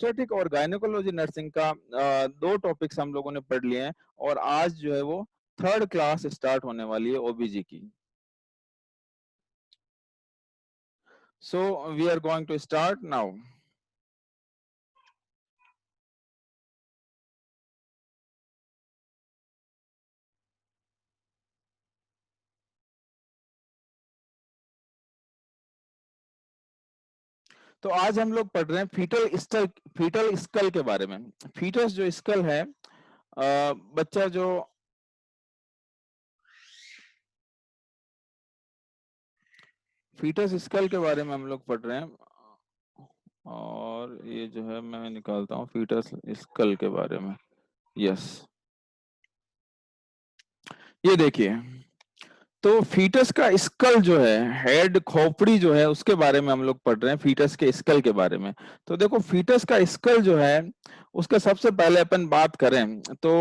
Obstetric और gynaecology nursing का 2 topics हम लोगों ने पढ़ लिए हैं और आज जो है वो 3rd क्लास स्टार्ट होने वाली है ओबीजी की। So we are going to start now. तो आज हम लोग पढ़ रहे हैं फीटल स्कल के बारे में। फीटस जो स्कल है, बच्चा जो फीटस स्कल के बारे में हम लोग पढ़ रहे हैं और ये जो है मैं निकालता हूँ फीटस स्कल के बारे में। यस, ये देखिए, तो फीटस का स्कल जो है, हेड खोपड़ी जो है, उसके बारे में हम लोग पढ़ रहे हैं, फीटस के स्कल के बारे में। तो देखो, फीटस का स्कल जो है उसका सबसे पहले अपन बात करें तो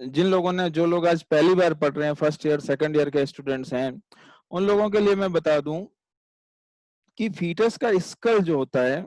जो लोग आज पहली बार पढ़ रहे हैं, फर्स्ट ईयर सेकंड ईयर के स्टूडेंट्स हैं, उन लोगों के लिए मैं बता दूं कि फीटस का स्कल जो होता है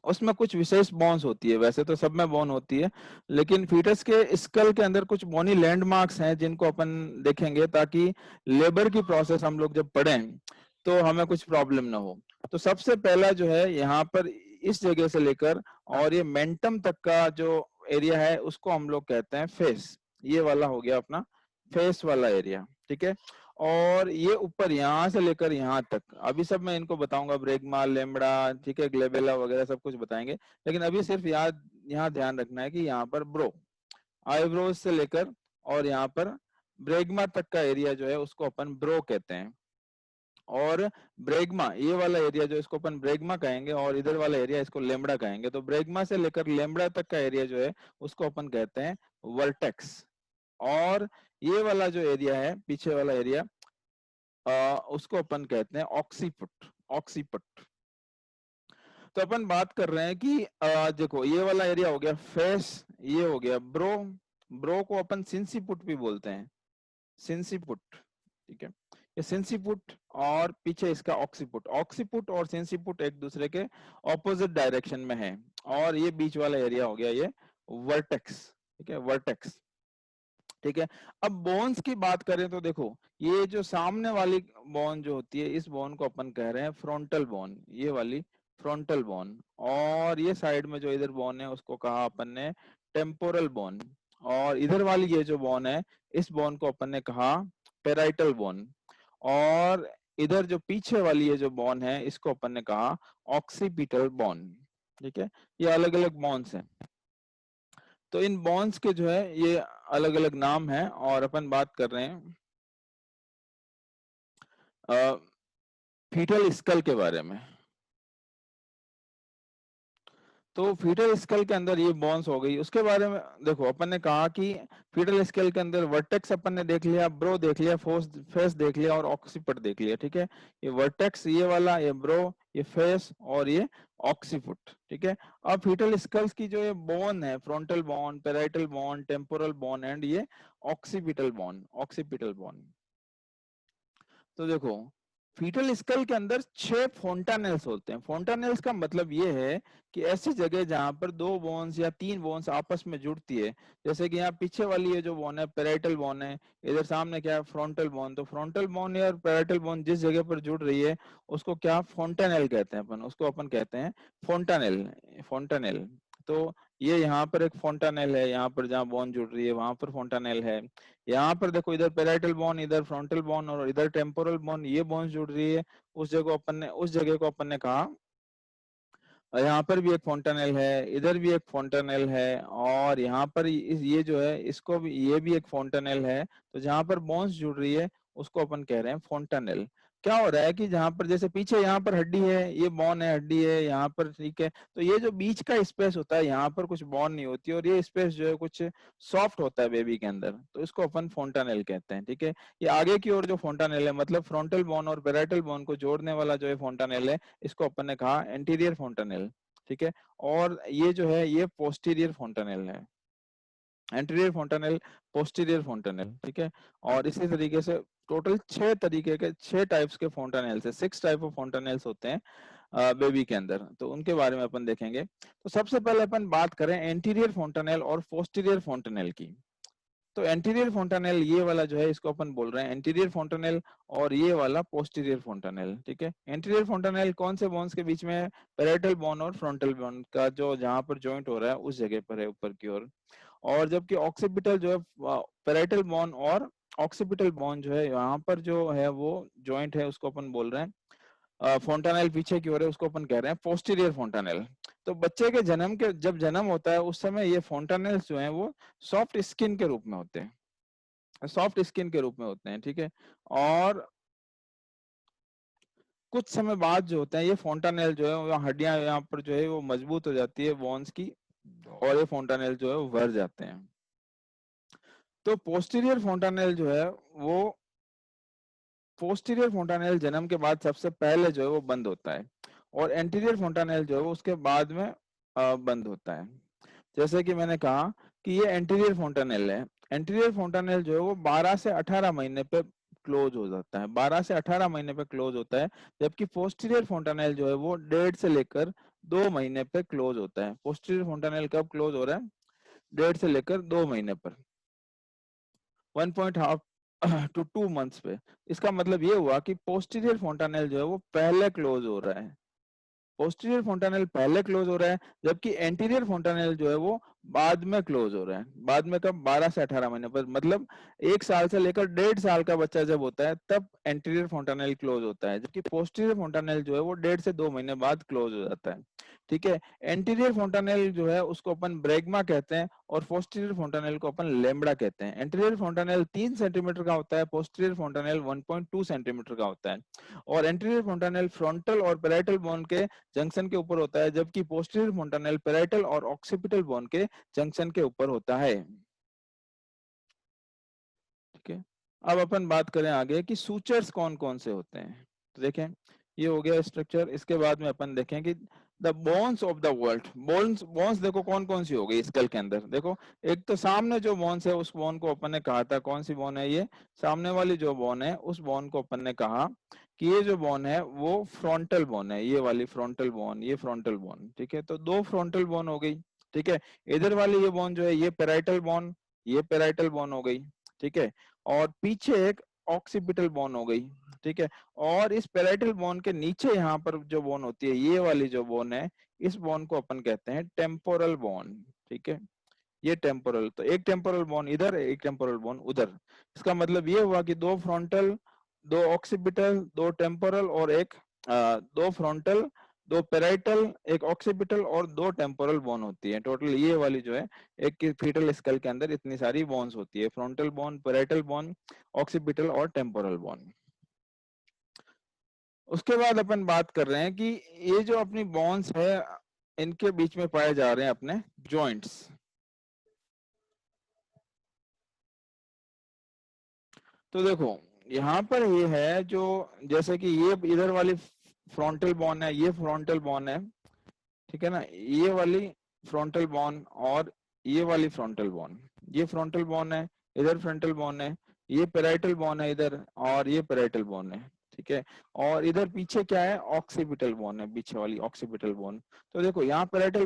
उसमें कुछ विशेष बोन्स होती है। वैसे तो सब में बोन होती है, लेकिन फीटस के स्कल के अंदर कुछ बोनी लैंडमार्क्स हैं जिनको अपन देखेंगे, ताकि लेबर की प्रोसेस हम लोग जब पढ़ें तो हमें कुछ प्रॉब्लम ना हो। तो सबसे पहला जो है यहाँ पर इस जगह से लेकर और ये मेंटम तक का जो एरिया है उसको हम लोग कहते हैं फेस। ये वाला हो गया अपना फेस वाला एरिया, ठीक है। और ये ऊपर यहाँ से लेकर यहाँ तक, अभी सब मैं इनको बताऊंगा, ब्रेगमा, लेमड़ा, ठीक है, ग्लेबेला वगैरह सब कुछ बताएंगे, लेकिन अभी सिर्फ यहाँ ध्यान रखना है कि यहाँ पर ब्रो, आईब्रोज से लेकर और यहाँ पर ब्रेगमा तक का एरिया जो है उसको अपन ब्रो कहते हैं। और ब्रेगमा, ये वाला एरिया जो इसको अपन ब्रेगमा कहेंगे, और इधर वाला एरिया इसको लेमड़ा कहेंगे। तो ब्रेगमा से लेकर लेमड़ा तक का एरिया जो है उसको अपन कहते हैं वर्टेक्स। और ये वाला जो एरिया है, पीछे वाला एरिया, उसको अपन कहते हैं ऑक्सीपुट। ऑक्सीपुट। तो अपन बात कर रहे हैं कि देखो, ये वाला एरिया हो गया फेस, ये हो गया ब्रो। ब्रो को अपन सिंसीपुट भी बोलते हैं, सिंसीपुट, ठीक है, ये सिंसीपुट। और पीछे इसका ऑक्सीपुट। ऑक्सीपुट और सिंसीपुट एक दूसरे के ऑपोजिट डायरेक्शन में है। और ये बीच वाला एरिया हो गया ये वर्टेक्स, ठीक है, वर्टेक्स, ठीक है। अब बोन्स की बात करें तो देखो, ये जो सामने वाली बोन जो होती है, इस बोन को अपन कह रहे हैं फ्रंटल बोन, ये वाली फ्रंटल बोन। और ये साइड में जो इधर बोन है उसको कहा अपन ने टेम्पोरल बोन। और इधर वाली ये जो बोन है, इस बोन को अपन ने कहा पेराइटल बोन। और इधर जो पीछे वाली ये जो बोन है इसको अपन ने कहा ऑक्सीपिटल बोन, ठीक है। ये अलग अलग बोन्स हैं। तो इन बॉन्ड्स के जो है ये अलग अलग नाम है, और अपन बात कर रहे हैं फीटल स्कल के बारे में। तो फीटल स्कल के अंदर ये बोन्स हो गई, उसके बारे में देखो, अपन ने कहा कि फीटल स्कल के अंदर वर्टेक्स अपन ने देख लिया, ब्रो देख लिया, फेस देख लिया और ऑक्सीपट देख लिया, ठीक है। ये वर्टेक्स, ये वाला, ये ब्रो, ये फेस और ये ऑक्सीफुट, ठीक है। अब फीटल स्कल्स की जो ये बोन है, frontal bone, parietal bone, temporal bone and ये ऑक्सीपिटल बोन, ऑक्सीपिटल बोन। तो देखो, फीटल स्कल के अंदर 6 फोंटानेल्स होते हैं। फोंटानेल्स का मतलब ये है कि ऐसी जगह जहां पर 2 बोन्स या 3 बोन्स आपस में जुड़ती है। जैसे कि यहाँ पीछे वाली ये जो बोन है पेराइटल बोन है, इधर सामने क्या है फ्रंटल बोन। तो फ्रंटल बोन या पेराइटल बोन जिस जगह पर जुड़ रही है उसको क्या फोंटानेल कहते हैं अपन, उसको अपन कहते हैं फोंटानेल, फोंटानेल। तो ये यहाँ पर एक फोंटानेल है, यहाँ पर जहाँ बोन जुड़ रही है वहां पर फोंटानेल है। यहाँ पर देखो, इधर पेराइटल बोन, इधर फ्रंटल बोन और इधर टेम्पोरल बोन, ये बोन्स जुड़ रही है। उस जगह को अपन ने कहा, यहाँ पर भी एक फोंटानेल है, इधर भी एक फोंटानेल है, और यहाँ पर ये जो है इसको भी, ये भी एक फोंटानेल है। तो जहाँ पर बोन्स जुड़ रही है उसको अपन कह रहे हैं फोंटानेल। क्या हो रहा है कि जहाँ पर जैसे पीछे यहाँ पर हड्डी है, ये बोन है, हड्डी है यहाँ पर, ठीक है। तो ये जो बीच का स्पेस होता है यहाँ पर कुछ बोन नहीं होती, और ये स्पेस जो है कुछ सॉफ्ट होता है बेबी के अंदर, तो इसको अपन फोंटानेल कहते हैं, ठीक है। ये आगे की ओर जो फोंटानेल है, मतलब फ्रंटल बोन और पेराइटल बोन को जोड़ने वाला जो है फोंटानेल है, इसको अपन ने कहा एंटीरियर फोंटानेल, ठीक है। और ये जो है ये पोस्टीरियर फोंटानेल है, एंटीरियर फोंटानेल, पोस्टीरियर फोंटानेल, ठीक है। और इसी तरीके से टोटल 6 तरीके के 6 टाइप्स के फोंटानेल्स है, 6 टाइप ऑफ फोंटानेल्स होते हैं बेबी के अंदर, तो उनके बारे में अपन देखेंगे। तो सबसे पहले अपन बात करें एंटीरियर फोंटानेल और पोस्टीरियर फोंटानेल की। तो एंटीरियर फोंटानेल ये वाला जो है इसको अपन बोल रहे हैं एंटीरियर फोंटानेल, और ये वाला पोस्टीरियर फोंटानेल। ठीक है, एंटीरियर फोंटानेल कौन से बोन्स के बीच में है? पैरेटल बोन और फ्रंटल बोन का जो जहां पर जॉइंट हो रहा है उस जगह पर है, ऊपर की ओर। और जबकि ऑक्सीपिटल जो है पैरेटल बोन और ऑक्सीपिटल बोन जो है यहाँ पर जो है वो जॉइंट है, उसको अपन बोल रहे हैं फोंटानेल पीछे की ओर है, उसको अपन कह रहे हैं पोस्टीरियर फोंटानेल। तो बच्चे के जन्म के जब जन्म होता है उस समय ये फोंटानेल्स जो हैं वो सॉफ्ट स्किन के रूप में होते हैं, सॉफ्ट स्किन के रूप में होते हैं। ठीक है, और कुछ समय बाद जो होते हैं ये फोंटानेल जो है वो हड्डियां यहाँ पर जो है वो मजबूत हो जाती है बोन्स की, और ये फोंटानेल जो है वो भर जाते हैं। तो पोस्टीरियर फोंटानेल जो है वो पोस्टीरियर फोंटानेल जन्म के बाद सबसे पहले जो है वो बंद होता है, और एंटीरियर फोंटानेल जो है वो उसके बाद में बंद होता है। जैसे कि मैंने कहा कि ये एंटीरियर फोंटानेल है, एंटीरियर फोंटानेल जो है वो 12 से 18 महीने पे क्लोज हो जाता है, 12 से 18 महीने पे क्लोज होता है। जबकि पोस्टीरियर फोंटानेल जो है वो 1.5 से लेकर 2 महीने पे क्लोज होता है। पोस्टीरियर फोंटानेल कब क्लोज हो रहा है? 1.5 से लेकर 2 महीने पर, 1.5 टू 2 मंथ्स पे। इसका मतलब ये हुआ कि पोस्टीरियर फोंटानेल जो है वो पहले क्लोज हो रहा है, पोस्टीरियर फोंटानेल पहले क्लोज हो रहा है, जबकि एंटीरियर फोंटानेल जो है वो बाद में क्लोज हो रहा है। बाद में कब? 12 से 18 महीने पर, मतलब 1 साल से लेकर 1.5 साल का बच्चा जब होता है तब एंटीरियर फोंटानेल क्लोज होता है, जबकि पोस्टीरियर फोंटानेल जो है वो 1.5 से 2 महीने बाद क्लोज हो जाता है। ठीक है, एंटीरियर फोंटानेल जो है उसको अपन ब्रेगमा कहते हैं, और पोस्टीरियर फोंटानेल को अपन लेम्बडा कहते हैं। एंटीरियर फोंटानेल 3 सेंटीमीटर का होता है, पोस्टीरियर फोंटानेल 1.2 सेंटीमीटर का होता है। और एंटीरियर फोंटानेल फ्रंटल और पैराइटल बोन के जंक्शन के ऊपर होता है, जबकि पोस्टीरियर फोंटानेल पैराइटल और ऑक्सीपिटल बोन के जंक्शन के ऊपर होता है। ठीक है, अब अपन बात करें आगे कि सूचर्स कौन कौन से होते हैं। तो देखें, ये हो गया स्ट्रक्चर। इसके बाद में अपन देखें कि the bones of the world, bones bones देखो कौन कौन सी हो गई स्कल के अंदर। देखो, एक तो सामने जो बोन्स है उस बोन को अपन ने कहा था, कौन सी बोन है ये? सामने वाली जो बोन है उस बोन को अपन ने कहा कि ये जो बोन है वो फ्रंटल बोन है, ये वाली फ्रंटल बोन, ये फ्रंटल बोन। ठीक है, तो 2 फ्रंटल बोन हो गई। ठीक है, इधर वाली ये बोन जो है ये पैराइटल बोन, ये पैराइटल बोन हो गई। ठीक है, और पीछे एक ऑक्सीपिटल बोन हो गई। ठीक है, और इस पैराइटल बोन के नीचे यहाँ पर जो बोन होती है, ये वाली जो बोन है, इस बोन को अपन कहते हैं टेम्पोरल बोन। ठीक है, ये टेम्पोरल, तो एक टेम्पोरल बोन इधर, एक टेम्पोरल बोन उधर। इसका मतलब ये हुआ कि 2 फ्रंटल, 2 ऑक्सीपिटल, 2 टेम्पोरल, और एक 2 फ्रंटल, 2 पेराइटल, एक ऑक्सीपिटल और 2 टेम्पोरल बोन होती है। टोटल ये वाली जो है एक फीटल स्कल के अंदर इतनी सारी बोन्स होती है, frontal bone, parietal bone, occipital और टेम्पोरल बोन। उसके बाद अपन बात कर रहे हैं कि ये जो अपनी बोन्स है इनके बीच में पाए जा रहे हैं अपने जॉइंट्स। तो देखो, यहाँ पर ये है जो, जैसे कि ये इधर वाली फ्रंटल बोन है, ये फ्रंटल बोन है। ठीक है ना, ये वाली फ्रंटल बोन और ये वाली फ्रंटल बोन, ये फ्रंटल बोन है, इधर फ्रंटल बोन है, ये पेराइटल बोन है इधर, और ये पेराइटल बोन है। ठीक है, और इधर पीछे क्या है? ऑक्सीपिटल बोन है, पीछे वाली ऑक्सीपिटल बोन। तो देखो, यहाँ पेराइटल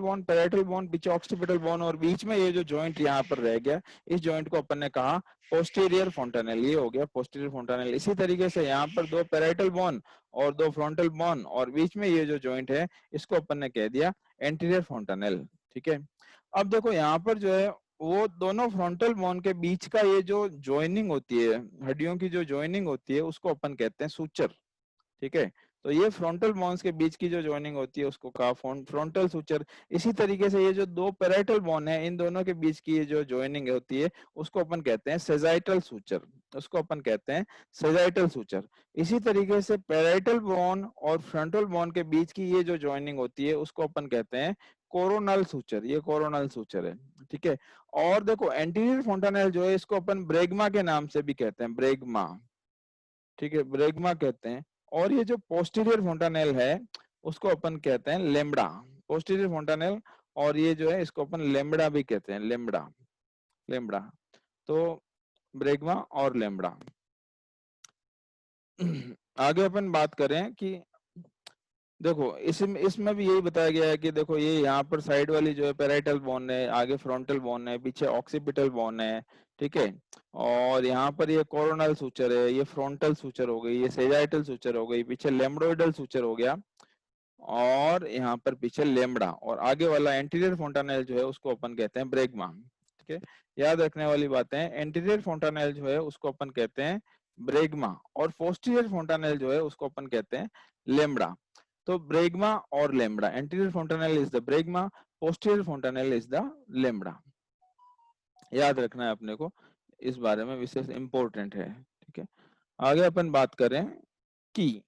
बोन, पीछे ऑक्सीपिटल बोन, और बीच में ये जो जॉइंट यहाँ पर रह गया, इस जॉइंट को अपन ने कहा पोस्टीरियर फोंटानेल। ये हो गया पोस्टीरियर फोंटानेल। इसी तरीके से यहाँ पर 2 पेराइटल बोन और 2 फ्रंटल बोन, और बीच में ये जो जॉइंट है इसको अपन ने कह दिया एंटीरियर फोंटानेल। ठीक है, अब देखो यहाँ पर जो है वो दोनों फ्रंटल बोन के बीच का ये जो जॉइनिंग होती है, हड्डियों की जो जॉइनिंग होती है, उसको अपन कहते हैं सूचर। ठीक है, तो ये फ्रंटल बोन्स के बीच की जो जॉइनिंग होती है उसको कहा फ्रंटल सूचर। इसी तरीके से ये जो 2 पैराइटल बोन है इन दोनों के बीच की ये जो जॉइनिंग होती है उसको अपन कहते हैं सेजाइटल सूचर, उसको अपन कहते हैं सेजाइटल सूचर। इसी तरीके से पैराइटल बोन और फ्रंटल बोन के बीच की ये जो जॉइनिंग होती है उसको अपन कहते हैं कोरोनल सूचर, ये कोरोनल सूचर है। ठीक है, और देखो एंटीरियर फोंटानेल जो है इसको अपन ब्रेगमा के नाम से भी कहते हैं, ब्रेगमा। ठीक है, ब्रेगमा कहते हैं। और ये जो पोस्टीरियर फोंटानेल है उसको अपन कहते हैं लेम्बडा, पोस्टीरियर फोंटानेल। और ये जो है इसको अपन लेम्बडा भी कहते हैं, लेम्बडा, लेम्बडा। तो ब्रेगमा और लेम्बडा। आगे अपन बात करें कि देखो इसमें इसमें भी यही बताया गया है कि देखो ये यहाँ पर साइड वाली जो है पेराइटल बोन है, आगे फ्रंटल बोन है, पीछे ऑक्सीपिटल बोन है, ठीक है। और यहाँ पर ये कोरोनल सूचर है, ये फ्रंटल सूचर हो गई, ये सेजाइटल सूचर हो गई, पीछे लेम्बोइडल सूचर हो गया, और यहाँ पर पीछे लेमड़ा, और आगे वाला एंटीरियर फोंटानेल जो है उसको अपन कहते हैं ब्रेगमा, ठीक है। याद रखने वाली बातें, एंटीरियर फोंटानेल जो है उसको अपन कहते हैं ब्रेगमा, और पोस्टीरियर फोंटानेल जो है उसको अपन कहते हैं लेमड़ा। तो ब्रेगमा और lambda, anterior fontanelle is the bregma, posterior fontanelle is the lambda. याद रखना है अपने को, इस बारे में विशेष इंपॉर्टेंट है, ठीक है। आगे अपन बात करें कि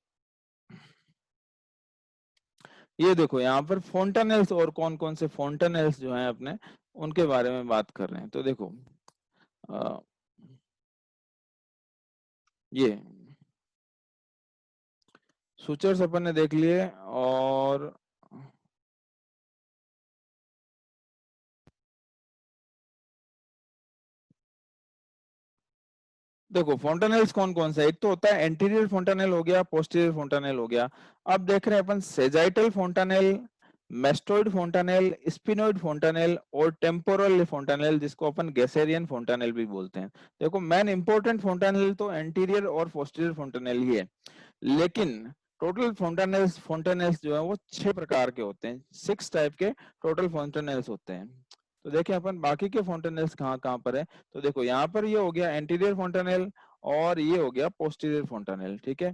ये देखो यहाँ पर फोंटानेल्स, और कौन कौन से फोंटानेल्स जो हैं अपने, उनके बारे में बात कर रहे हैं। तो देखो आ, ये सूचर्स अपन ने देख लिए, और देखो फोंटानेल्स कौन कौन सा है, एक तो होता है एंटीरियर फोंटानेल हो गया, पोस्टीरियर फोंटानेल हो गया। अब देख रहे हैं अपन सेजाइटल फोंटानेल, मेस्टोइड फोंटानेल, स्पिनोइड फोंटानेल और टेम्पोरल फोंटानेल, जिसको अपन गैसेरियन फोंटानेल भी बोलते हैं। देखो मेन इंपॉर्टेंट फोंटानेल तो एंटीरियर और पोस्टीरियर फोंटानेल ही है, लेकिन टोटल फोंटानेल्स फोंटानेल्स जो है वो 6 प्रकार के होते हैं, 6 टाइप के टोटल फोंटानेल्स होते हैं। तो देखें अपन बाकी के फोंटानेल्स कहाँ कहाँ पर है। तो देखो यहाँ पर ये हो गया एंटीरियर फोंटानेल, और ये हो गया पोस्टीरियर फोंटानेल, ठीक है।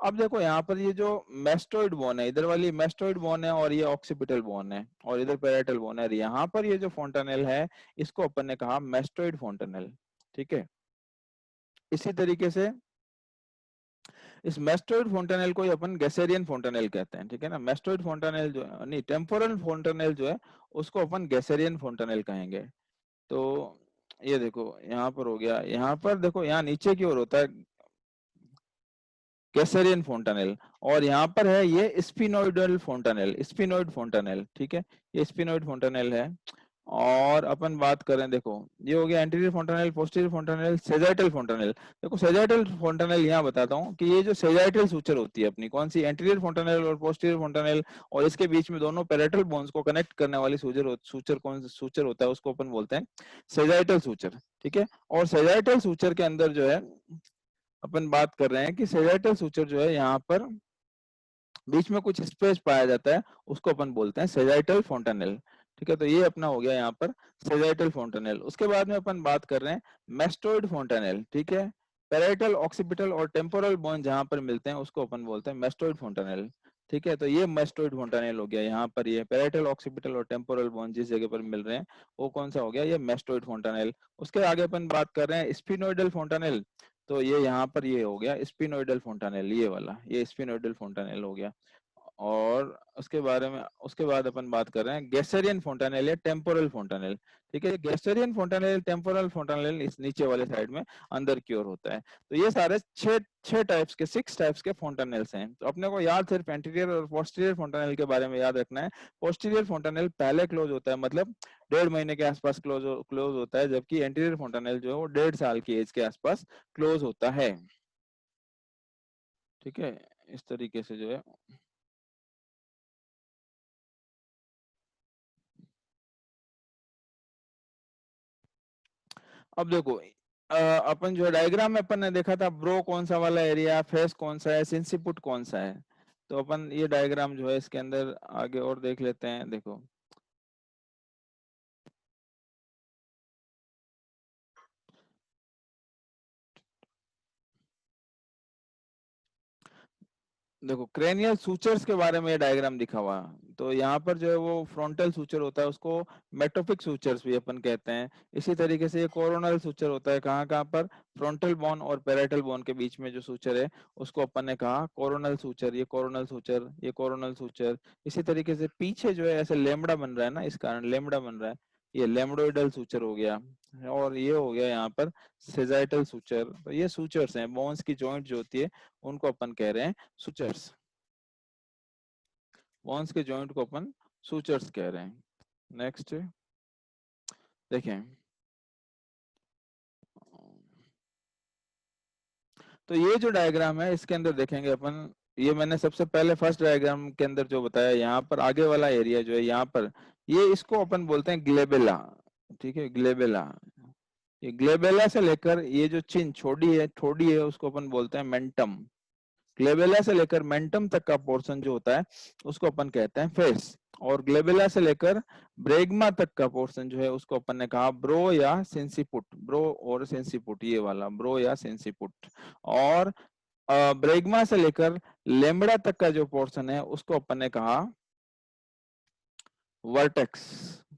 अब देखो यहाँ पर ये जो मेस्टोइड बोन है, इधर वाली मेस्टोइड बोन है, और ये ऑक्सीपिटल बोन है, और इधर पेराइटल बोन है, यहाँ पर ये जो फोंटानेल है इसको अपन ने कहा मेस्टोइड फोंटानेल, ठीक है। इसी तरीके से इस मेस्टोइड फोंटानेल को ही अपन गैसेरियन फोंटानेल कहते हैं, ठीक है ना। मेस्टोइड फोंटानेल जो नहीं, टेम्पोरल फोंटानेल जो है उसको अपन गैसेरियन फोंटानेल कहेंगे। तो ये देखो यहाँ पर हो गया, यहाँ पर देखो यहाँ नीचे की ओर होता है गैसेरियन फोंटानेल, और यहाँ पर है ये स्पिनोइडल फोंटानेल, स्पिनोइड फोंटानेल, ठीक है। ये स्पिनोइड फोंटानेल है। और अपन बात करें, देखो ये हो गया एंटीरियर फोंटानेल, पोस्टीरियर फोंटानेल, सेजाइटल फोंटानेल। देखो सेजाइटल फोंटानेल यहाँ बताता हूँ कि ये जो सेजाइटल सूचर होती है अपनी, कौन सी, एंटीरियर फोंटानेल और पोस्टीरियर फोंटानेल, और इसके बीच में दोनों पैरेटल बोन्स को कनेक्ट करने वाली सूचर कौन सा सूचर होता है, उसको अपन बोलते हैं सेजाइटल सूचर, ठीक है। और सेजाइटल सूचर के अंदर जो है अपन बात कर रहे हैं कि सेजाइटल सूचर जो है यहाँ पर बीच में कुछ स्पेस पाया जाता है, उसको अपन बोलते हैं सेजाइटल फोंटानेल, ठीक है। तो ये अपना हो गया यहाँ पर सेजाइटल फोंटानेल। उसके बाद में अपन बात कर रहे हैं मेस्टोइड फोंटानेल, ठीक है। पैराइटल, ऑक्सीपिटल और टेम्पोरल बोन जहां पर मिलते हैं उसको अपन बोलते हैं मेस्टोइड फोंटानेल, ठीक है। तो ये मेस्टोइड फोंटानेल हो गया, यहाँ पर ये पैराइटल, ऑक्सीपिटल और टेम्पोरल बोन जिस जगह पर मिल रहे हैं वो कौन सा हो गया, ये मेस्टोइड फोंटानेल। उसके आगे अपन बात कर रहे हैं स्पिनोइडल फोंटानेल, तो ये यहाँ पर ये हो गया स्पिनोइडल फोंटानेल, ये वाला ये स्पिनोइडल फोंटानेल हो गया। और उसके बारे में उसके बाद अपन बात कर रहे हैं गैसेरियन फोंटानेल या टेम्पोरल फोंटानेल, ठीक है। गैसेरियन फोंटानेल, टेम्पोरल फोंटानेल इस नीचे वाले साइड में अंदर की ओर होता है। तो ये सारे छह छह टाइप्स के 6 टाइप्स के फोंटानेल्स हैं। तो अपने को याद सिर्फ एंटीरियर और पोस्टीरियर फोंटानेल के बारे में याद रखना है। पोस्टीरियर फोंटानेल पहले क्लोज होता है, मतलब 1.5 महीने के आसपास क्लोज होता है, जबकि एंटीरियर फोंटानेल जो है वो 1.5 साल की एज के आसपास क्लोज होता है, ठीक है। इस तरीके से जो है, अब देखो अपन जो है डायग्राम में अपन ने देखा था ब्रो कौन सा वाला एरिया, फेस कौन सा है, सिंसिपुट कौन सा है। तो अपन ये डायग्राम जो है इसके अंदर आगे और देख लेते हैं। देखो देखो क्रेनियल सूचर्स के बारे में ये डायग्राम दिखा हुआ है। तो यहाँ पर जो है वो फ्रंटल सूचर होता है, उसको मेटोपिक सूचर्स भी अपन कहते हैं। इसी तरीके से ये कोरोनल सूचर होता है, कहाँ कहाँ पर, फ्रंटल बोन और पेराइटल बोन के बीच में जो सूचर है उसको अपन ने कहा कोरोनल सूचर, ये कोरोनल सूचर, ये कोरोनल सूचर। इसी तरीके से पीछे जो है ऐसे लेमड़ा बन रहा है ना, इस कारण लेमड़ा बन रहा है, ये लेमडोइडल सूचर हो गया। और ये हो गया यहाँ पर सेजाइटल सूचर। तो ये सूचर्स हैं, बोन्स की जॉइंट जो होती है उनको अपन कह रहे हैं सूचर्स, बोन्स के जॉइंट को अपन सूचर्स कह रहे हैं। नेक्स्ट देखें, तो ये जो डायग्राम है इसके अंदर देखेंगे अपन, ये मैंने सबसे पहले फर्स्ट डायग्राम के अंदर जो बताया, यहाँ पर आगे वाला एरिया जो है यहाँ पर, ये इसको अपन बोलते हैं ग्लेबेला। ठीक है, ग्लेबेला। ये ग्लेबेला से लेकर ये जो चिन ठोडी है उसको अपन बोलते हैं मेंटम। ग्लेबेला से लेकर मेंटम तक का पोर्शन जो होता है उसको अपन कहते हैं फेस। और ग्लेबेला से लेकर ब्रेगमा तक का पोर्शन जो है उसको अपन ने कहा ब्रो या सेंसिपुट। ब्रो और सेंसिपुट, ये वाला ब्रो या सेंसिपुट। और ब्रेगमा से लेकर लेमड़ा तक का जो पोर्शन है उसको अपन ने कहा वर्टेक्स।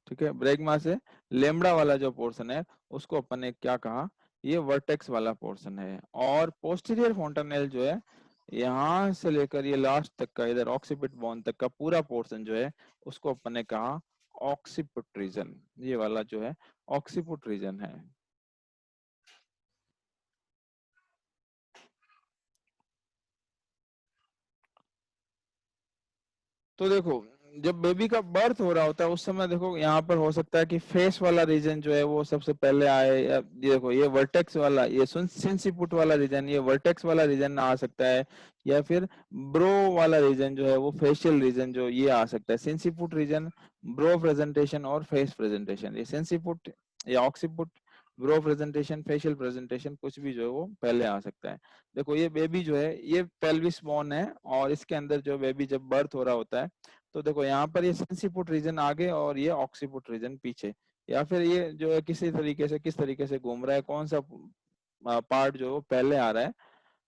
ठीक है, ब्रेगमा से लेमड़ा वाला जो पोर्शन है उसको अपन ने क्या कहा, ये वर्टेक्स वाला पोर्शन है। और पोस्टीरियर फोंटानेल जो है यहाँ से लेकर ये लास्ट तक का, इधर ऑक्सीपिट बोन तक का पूरा पोर्शन जो है उसको अपन ने कहा ऑक्सीपिट रीजन। ये वाला जो है ऑक्सीपिट रीजन है। तो देखो, जब बेबी का बर्थ हो रहा होता है उस समय देखो यहाँ पर हो सकता है कि फेस वाला रीजन जो है वो सबसे पहले आए, या ये देखो ये वर्टेक्स वाला, ये सिंसिपुट वाला रीजन, ये वर्टेक्स वाला रीजन आ सकता है, या फिर ब्रो वाला रीजन जो है वो फेशियल रीजन जो ये आ सकता है। सिंसिपुट रीजन, ब्रो प्रेजेंटेशन और फेस प्रेजेंटेशन, ये सिंसिपुट या occiput, brow presentation, facial presentation, कुछ भी जो है वो पहले आ सकता है। देखो ये बेबी जो है ये पेल्विस बोन है, और इसके अंदर जो बेबी जब बर्थ हो रहा होता है तो देखो यहाँ पर ये सेंसिपुट रीजन आगे और ये ऑक्सीपुट रीजन पीछे, या फिर ये जो है किसी तरीके से किस तरीके से घूम रहा है, कौन सा पार्ट जो है वो पहले आ रहा है,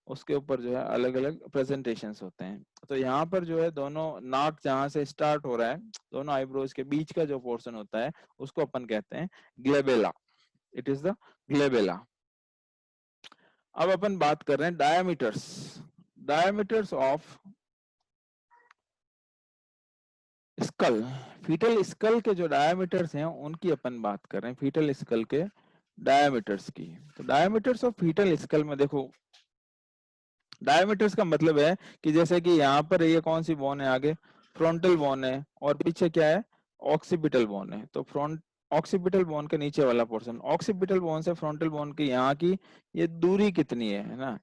उसके ऊपर जो है अलग अलग प्रेजेंटेशंस होते हैं। तो यहाँ पर जो है दोनों नाक जहाँ से स्टार्ट हो रहा है, दोनों आईब्रोज के बीच का जो पोर्शन होता है उसको अपन कहते हैं glabella. It is the glabella. अब अपन बात कर रहे हैं diameters, diameters of skull. Foetal skull के जो डायमीटर्स हैं उनकी अपन बात कर रहे हैं, फीटल स्कल के डायमीटर्स की। तो डायमीटर्स ऑफ फीटल स्कल में देखो, डायमीटर्स का मतलब है कि जैसे कि यहाँ पर ये कौन सी बोन है, आगे फ्रंटल बोन है और पीछे क्या है, ऑक्सीपिटल बोन है। तो फ्रंट ऑक्सीपिटल बोन के नीचे वाला पोर्शन, ऑक्सीपिटल बोन से फ्रंटल बोन की यहाँ की ये दूरी कितनी है ना,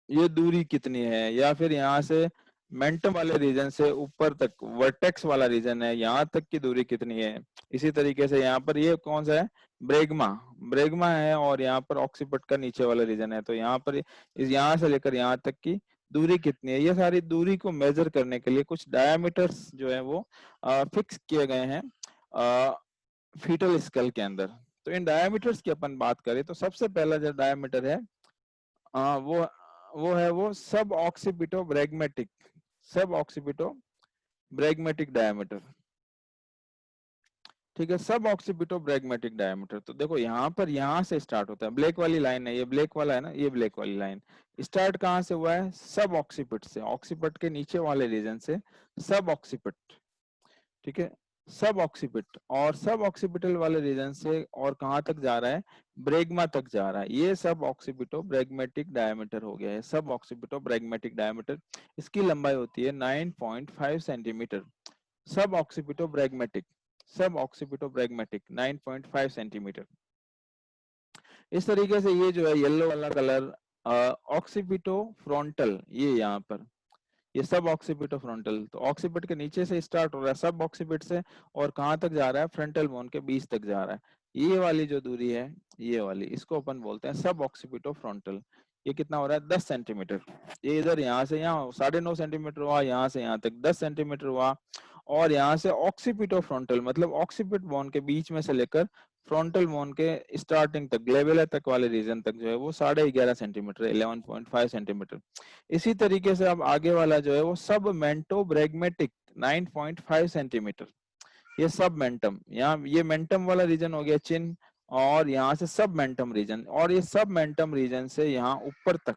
ये दूरी कितनी है, या फिर यहाँ से मेंटम वाले रीजन से ऊपर तक वर्टेक्स वाला रीजन है, यहाँ तक की दूरी कितनी है। इसी तरीके से यहाँ पर ये कौन सा है, ब्रेगमा, ब्रेगमा है, और यहाँ पर ऑक्सीपिट का नीचे वाला रीजन है। तो यहाँ पर इस यहाँ से लेकर यहाँ तक की दूरी कितनी है, ये सारी दूरी को मेजर करने के लिए कुछ डायमीटर्स जो है वो फिक्स किए गए हैं फीटल स्कल के अंदर। तो इन डायमीटर्स की अपन बात करें तो सबसे पहला जो डायमीटर है वो है वो सब ऑक्सीपिटो ब्रैग्मेटिक, सब ऑक्सीपिटो ब्रैग्मेटिक डायमीटर। ठीक है, सब ऑक्सीपिटो ब्रैग्मेटिक डायमीटर। तो देखो यहाँ पर, यहाँ से स्टार्ट होता है, ब्लैक वाली लाइन है, ये ब्लैक वाला है ना, ये ब्लैक वाली लाइन स्टार्ट कहाँ से हुआ है, सब ऑक्सीपिट से, ऑक्सीपिट के नीचे वाले रीजन से सब ऑक्सीपिट। ठीक है, सब ऑक्सीपिट, और सब ऑक्सीपिटल वाले रीजन से और कहाँ तक जा रहा है, ब्रेगमा तक जा रहा है। ये सब ऑक्सीपिटो ब्रैग्मेटिक डायमीटर हो गया है, सब ऑक्सीपिटो ब्रैग्मेटिक डायमीटर। इसकी लंबाई होती है 9.5 सेंटीमीटर। सब ऑक्सीपिटो ब्रैग्मेटिक, सब ऑक्सीपिटो ब्रैग्मेटिक 9.5 सेंटीमीटर। इस तरीके से ये जो है येलो वाला कलर ऑक्सीपिटो फ्रंटल, ये यहाँ पर ये सब ऑक्सीपिट और फ्रंटल। तो ऑक्सीपिट के नीचे से स्टार्ट हो रहा है सब ऑक्सीपिट से, और कहाँ तक जा रहा है, फ्रंटल बोन के बीच तक जा रहा है। ये वाली जो दूरी है, ये वाली, इसको अपन बोलते हैं सब ऑक्सीपिटो फ्रंटल। ये कितना हो रहा है, 10 सेंटीमीटर। ये इधर यहाँ से यहाँ 9.5 सेंटीमीटर हुआ, यहाँ से यहाँ तक 10 सेंटीमीटर हुआ। और यहाँ से ऑक्सीपिटो फ्रंटल मतलब ऑक्सीपिट बोन के बीच में से लेकर फ्रंटल बोन के स्टार्टिंग तक, ग्लेबुला तक वाले रीजन तक जो है वो 11.5 सेंटीमीटर, 11.5 सेंटीमीटर। इसी तरीके से अब आगे वाला जो है वो सब मेंटो ब्रैग्मेटिक 9.5 सेंटीमीटर। ये सब मेंटम, यहाँ ये मेंटम वाला रीजन हो गया चिन्ह, और यहाँ से सब मेंटम रीजन, और ये सब मेंटम रीजन से यहाँ ऊपर तक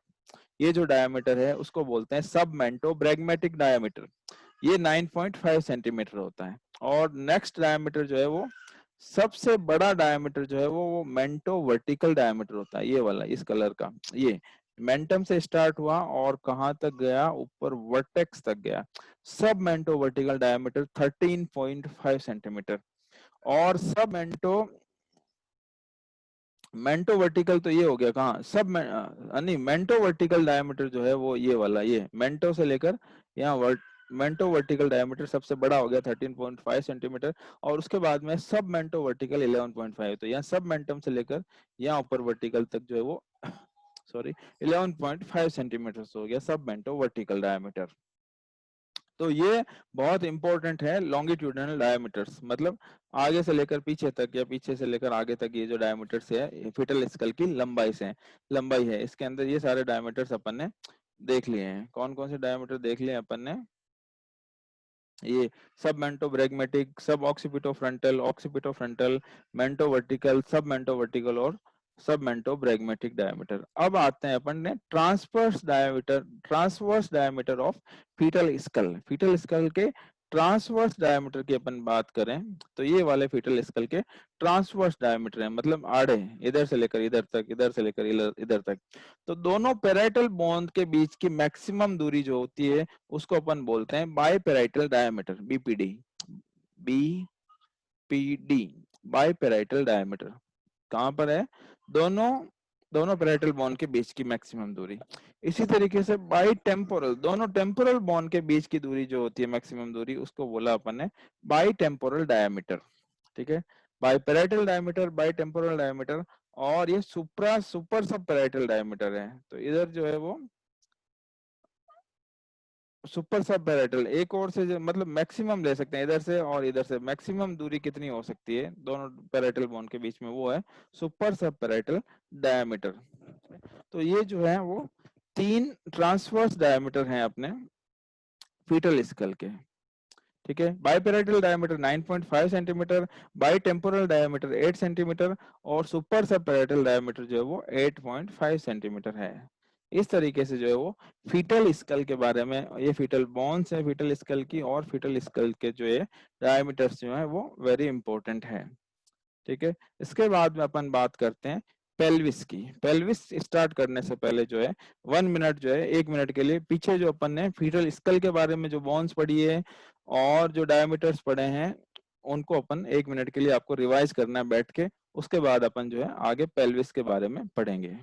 ये जो डायमीटर है उसको बोलते हैं सब मेंटो ब्रैग्मेटिक डायमीटर। ये 9.5 सेंटीमीटर होता है। और नेक्स्ट डायमीटर जो है वो सबसे बड़ा डायमीटर जो है वो मेंटो वर्टिकल डायमीटर होता है, ये वाला इस कलर का। ये मेंटम से स्टार्ट हुआ और कहाँ तक गया, ऊपर वर्टेक्स तक गया। सब मेंटो वर्टिकल डायमीटर 13.5 सेंटीमीटर। और सब मेंटो मेंटो वर्टिकल तो ये हो गया कहाँ सब नहीं, मेंटो वर्टिकल डायमीटर जो है वो ये वाला, ये मेंटो से लेकर यहाँ मेंटो वर्टिकल डायमीटर सबसे बड़ा हो गया 13.5 सेंटीमीटर, और उसके बाद में सब मेंटो वर्टिकल 11.5। तो यहाँ सब मेंटम से लेकर यहाँ ऊपर वर्टिकल तक जो है वो सॉरी 11.5 सेंटीमीटर हो गया सब मेंटो वर्टिकल डायमीटर। तो ये बहुत इंपॉर्टेंट है लॉन्गिट्यूडिनल डायमीटर्स, मतलब आगे से लेकर पीछे तक या पीछे से लेकर आगे तक ये जो डायमीटर्स है फिटल स्कल की लंबाई है, इसके अंदर ये सारे डायमीटर्स अपन ने देख लिए हैं। कौन कौन से डायमीटर देख लिए अपन ने? ये सब मेंटो ब्रैग्मेटिक, सब ऑक्सीपिटो फ्रंटल, मेंटो वर्टिकल, सब मेंटो वर्टिकल और सब मेंटो ब्रैग्मेटिक डायमीटर। अब आते हैं अपन ने transverse diameter of fetal skull के ट्रांसवर्स डायमीटर की अपन बात करें तो ये वाले फीटल स्कल के ट्रांसवर्स डायमीटर है, मतलब आड़े, इधर से लेकर इधर तक, इधर से लेकर इधर तक। तो दोनों पेराइटल बोन के बीच की मैक्सिमम दूरी जो होती है उसको अपन बोलते हैं बाइपेराइटल डायमीटर, बीपीडी बाइपेराइटल डायमीटर। कहाँ पर है? दोनों दोनों पेराइटल बोन के बीच की मैक्सिमम दूरी। इसी तरीके से बाई टेम्पोरल, दोनों टेम्पोरल बोन के बीच की दूरी जो होती है मैक्सिमम दूरी, उसको बोला अपन ने बाई टेम्पोरल डायमीटर। ठीक है, biparietal diameter, by temporal diameter, और ये सुपर सब पेराइटल डायमीटर है। तो इधर जो है वो सुपर सब पेराइटल, एक और से मतलब मैक्सिमम ले सकते हैं, इधर से और इधर से मैक्सिमम दूरी कितनी हो सकती है दोनों पेराइटल बोन के बीच में, वो है सुपर सब पेराइटल डायमीटर। तो ये जो है वो 3 ट्रांसवर्स डायमीटर हैं अपने फीटल स्कल के। ठीक है, biparietal diameter 9.5 centimetre, bitemporal diameter 8 centimetre, और सुपर सब पेराइटल डायमीटर जो है वो 8.5 सेंटीमीटर है। इस तरीके से जो है वो फीटल स्कल के बारे में, ये फीटल बोन्स है फीटल स्कल की, और फीटल स्कल के जो है डायमीटर्स जो है वो वेरी इंपॉर्टेंट है। ठीक है, इसके बाद में अपन बात करते हैं पेल्विस की। पेल्विस स्टार्ट करने से पहले जो है 1 मिनट जो है, 1 मिनट के लिए पीछे जो अपन ने फीटल स्कल के बारे में जो बोन्स पढ़ी है और जो डायमीटर्स पढ़े हैं उनको अपन 1 मिनट के लिए आपको रिवाइज करना है बैठ के। उसके बाद अपन जो है आगे पेल्विस के बारे में पढ़ेंगे।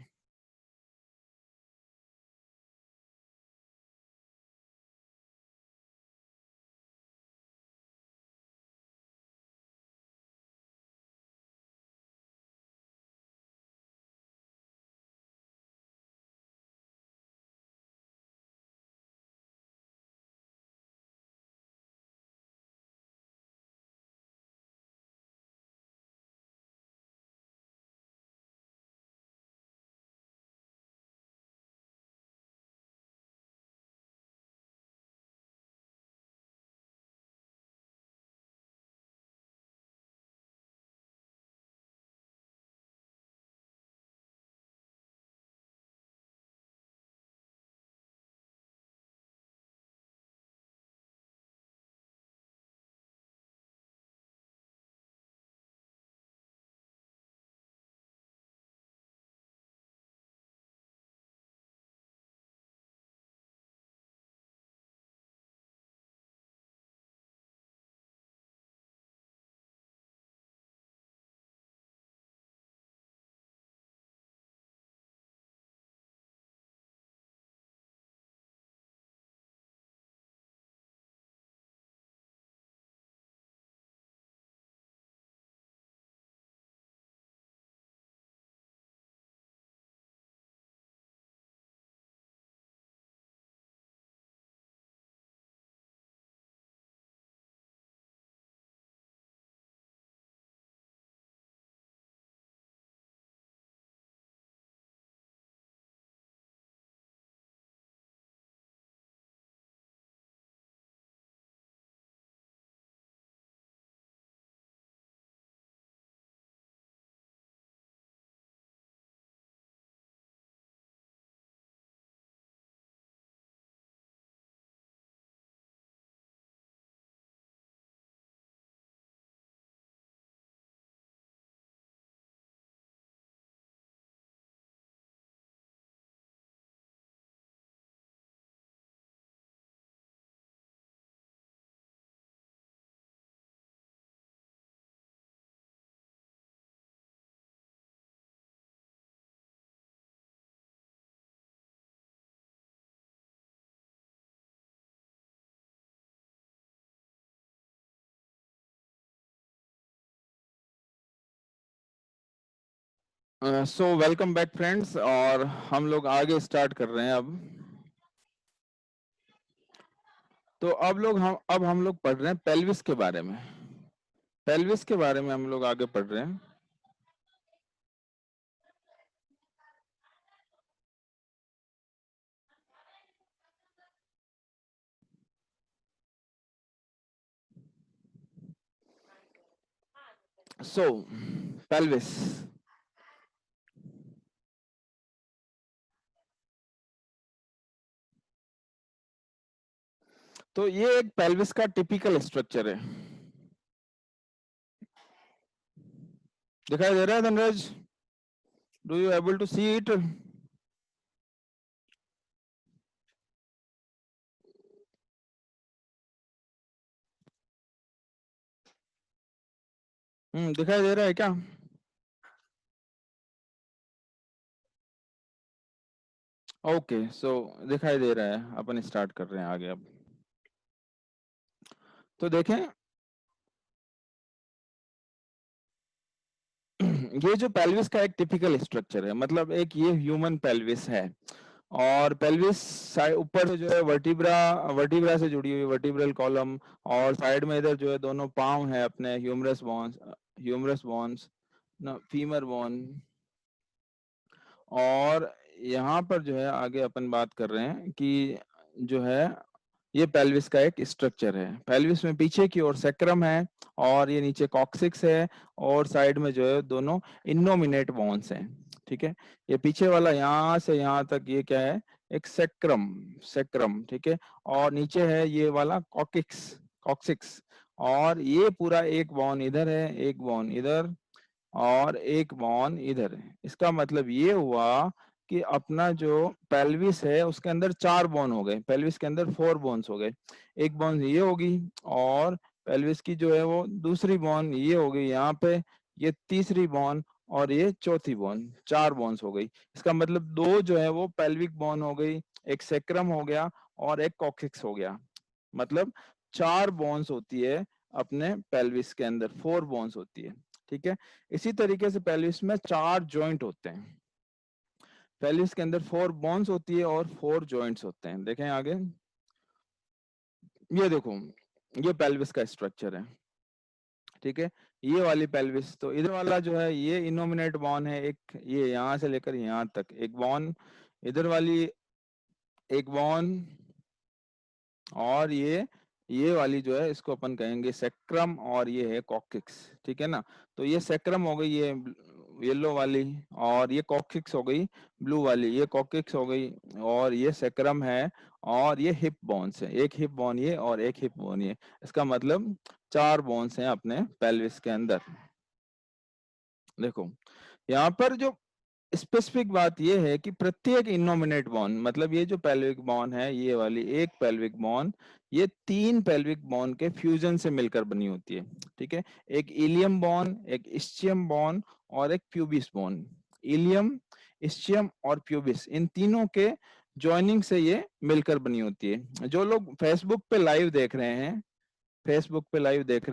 सो वेलकम बैक फ्रेंड्स, और हम लोग आगे स्टार्ट कर रहे हैं अब। तो अब हम लोग पढ़ रहे हैं पेल्विस के बारे में। पेल्विस के बारे में हम लोग आगे पढ़ रहे हैं। सो पेल्विस, तो ये एक पेल्विस का टिपिकल स्ट्रक्चर है। दिखाई दे रहा है Dhanraj? Do you able to see it? दिखाई दे रहा है क्या? ओके, सो दिखाई दे रहा है। अपन स्टार्ट कर रहे हैं आगे अब। तो देखें, ये जो पेल्विस का एक टिपिकल स्ट्रक्चर है, मतलब एक ये ह्यूमन पेल्विस है। और पेल्विस ऊपर से जो है वर्टिब्रा वर्टिब्रा से जुड़ी हुई वर्टिब्रल कॉलम, और साइड में इधर जो है दोनों पांव है अपने ह्यूमरस बोन्स, फीमर बोन। और यहाँ पर जो है आगे अपन बात कर रहे हैं कि जो है ये पेल्विस का एक स्ट्रक्चर है। पेल्विस में पीछे की ओर सेक्रम है, और ये नीचे कॉक्सिक्स है, और साइड में जो है दोनों इनोमिनेट बोन्स हैं। ठीक है, ये पीछे वाला यहाँ से यहाँ तक ये क्या है? एक सेक्रम। सेक्रम, ठीक है। और नीचे है ये वाला कॉक्सिक्स। और ये पूरा एक बोन इधर है, एक बोन इधर, और एक बॉन इधर है। इसका मतलब ये हुआ कि अपना जो पेल्विस है उसके अंदर 4 बोन हो गए। पेल्विस के अंदर 4 बोन्स हो गए। एक बोन ये होगी, और पेल्विस की जो है वो दूसरी बोन ये हो गई यहाँ पे, ये तीसरी बोन, और ये चौथी बोन। 4 बोन्स हो गई। इसका मतलब 2 जो है वो पेल्विक बोन हो गई, एक सेक्रम हो गया, और एक कॉक्सिक्स हो गया। मतलब 4 बोन्स होती है अपने पेल्विस के अंदर, 4 बोन्स होती है। ठीक है। इसी तरीके से पेल्विस में 4 जॉइंट होते हैं। पेल्विस के अंदर 4 बोन्स होती है और 4 जॉइंट्स होते हैं। देखें आगे, ये देखो, ये पेल्विस का स्ट्रक्चर है। ठीक है, ये वाली पेल्विस, तो इधर वाला जो है ये इनोमिनेट बोन है, एक ये यहाँ से लेकर यहाँ तक एक बोन, इधर वाली एक बोन, और ये वाली जो है इसको अपन कहेंगे सेक्रम, और ये है कॉक्सिक्स। ठीक है ना? तो ये सेक्रम हो गई, ये येलो वाली, और ये कॉक्सिक्स हो गई ब्लू वाली, ये कॉक्सिक्स हो गई, और ये सेक्रम है, और ये हिप बोन्स है। एक हिप बोन ये और एक हिप बोन ये। इसका मतलब 4 बोन्स हैं अपने पेल्विस के अंदर। देखो, यहाँ पर जो स्पेसिफिक बात यह है कि प्रत्येक इनोमिनेट बोन, मतलब ये जो पेल्विक बोन है, ये वाली एक पेल्विक बोन, ये 3 पेल्विक बोन के फ्यूजन से मिलकर बनी होती है। ठीक है, एक इलियम बोन, एक इस्चियम बोन, और एक प्यूबिस बोन। इलियम, इस्चियम और प्यूबिस, इन तीनों के जॉइनिंग से ये मिलकर बनी होती है। जो लोग फेसबुक पे लाइव देख रहे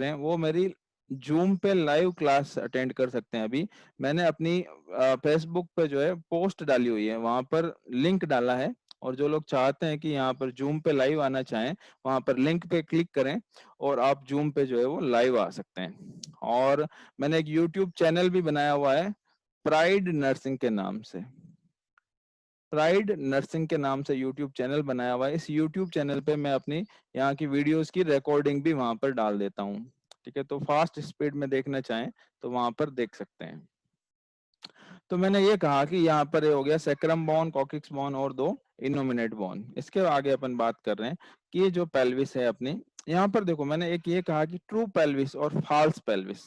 हैं, वो मेरी जूम पे लाइव क्लास अटेंड कर सकते हैं। अभी मैंने अपनी फेसबुक पे जो है पोस्ट डाली हुई है, वहां पर लिंक डाला है। और जो लोग चाहते हैं कि यहाँ पर जूम पे लाइव आना चाहें, वहां पर लिंक पे क्लिक करें, और आप जूम पे जो है वो लाइव आ सकते हैं। और मैंने एक यूट्यूब चैनल भी बनाया हुआ है, प्राइड नर्सिंग के नाम से। प्राइड नर्सिंग के नाम से यूट्यूब चैनल बनाया हुआ है। इस यूट्यूब चैनल पे मैं अपनी यहाँ की वीडियोस की रिकॉर्डिंग भी वहां पर डाल देता हूँ। ठीक है, तो फास्ट स्पीड में देखना चाहें तो वहां पर देख सकते हैं। तो मैंने ये कहा कि यहाँ पर ये हो गया सेक्रम बोन, कॉक्सिक्स बोन, और 2 इनोमिनेट बोन। इसके आगे अपन बात कर रहे हैं कि ये जो पेल्विस है अपनी, यहाँ पर देखो, मैंने एक ये कहा कि ट्रू पेल्विस और फॉल्स पेल्विस।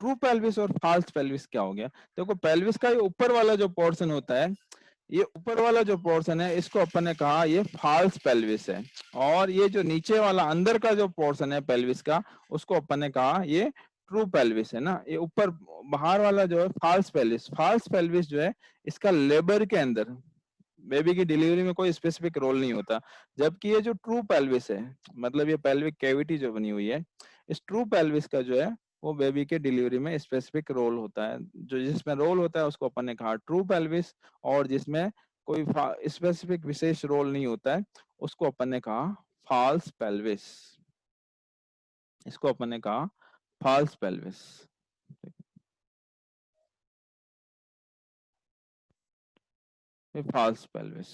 ट्रू पेल्विस और फॉल्स पेल्विस क्या हो गया? देखो, पेल्विस का ये ऊपर वाला जो पोर्शन होता है, ये ऊपर वाला जो पोर्शन है, इसको अपन ने कहा ये फॉल्स पेल्विस है। और ये जो नीचे वाला अंदर का जो पोर्शन है पेल्विस का, उसको अपन ने कहा ये ट्रू पेल्विस है ना। ये ऊपर बाहर वाला जो है फॉल्स पेल्विस। फॉल्स पेल्विस जो है, इसका लेबर के अंदर बेबी की डिलीवरी में कोई स्पेसिफिक रोल नहीं होता। जबकि ये जो ट्रू पेल्विस है, मतलब ये पेल्विक कैविटी जो बनी हुई है, इस ट्रू पेल्विस का जो है वो बेबी के डिलीवरी में स्पेसिफिक रोल होता है। जो जिसमें रोल होता है उसको अपन ने कहा ट्रू पेल्विस, और जिसमें कोई स्पेसिफिक विशेष रोल नहीं होता है उसको अपन ने कहा फॉल्स पेल्विस। इसको अपन ने कहा फॉल्स पेल्विस। False pelvis.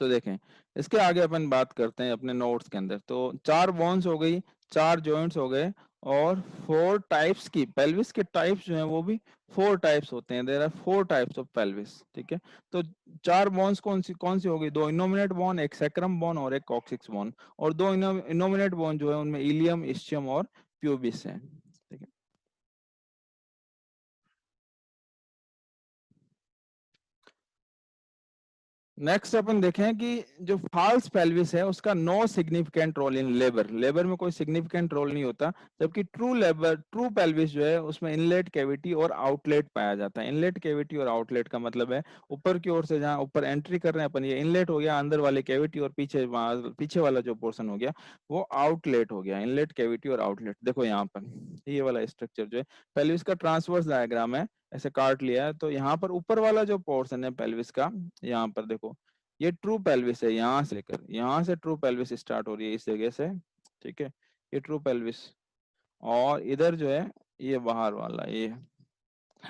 तो देखें, इसके आगे अपन बात करते हैं अपने नोट्स के अंदर। तो 4 बोन्स हो गई, 4 जॉइंट्स हो गए, और 4 टाइप्स की पेल्विस के टाइप्स जो हैं वो भी 4 टाइप्स होते हैं। There are 4 types of pelvis, ठीक है। तो 4 बोन्स कौन सी हो गई? 2 इनोमिनेट बोन, एक सैक्रम बोन और एक कॉक्सिक्स बोन। और 2 इनोमिनेट बोन जो है उनमें इलियम, इस्चियम और प्यूबिस है, ठीक है। नेक्स्ट अपन देखें कि जो फॉल्स पेल्विस है उसका no significant role in labour. Labour में कोई सिग्निफिकेंट रोल नहीं होता। जबकि ट्रू पेल्विस जो है उसमें इनलेट कैविटी और आउटलेट पाया जाता है। इनलेट कैविटी और आउटलेट का मतलब है ऊपर की ओर से जहां ऊपर एंट्री कर रहे हैं अपन, ये इनलेट हो गया अंदर वाले कैविटी, और पीछे वाला जो पोर्शन हो गया वो आउटलेट हो गया। इनलेट कैविटी और आउटलेट देखो यहाँ पर ये वाला स्ट्रक्चर जो है पेल्विस का ट्रांसवर्स डायग्राम है, ऐसे काट लिया है। तो यहाँ पर ऊपर वाला जो पोर्शन है पेल्विस का, यहाँ पर देखो ये ट्रू पेल्विस है। यहाँ से लेकर यहाँ से ट्रू पेल्विस स्टार्ट हो रही है इस जगह से, ठीक है, ये ट्रू पेल्विस। और इधर जो है ये बाहर वाला ये,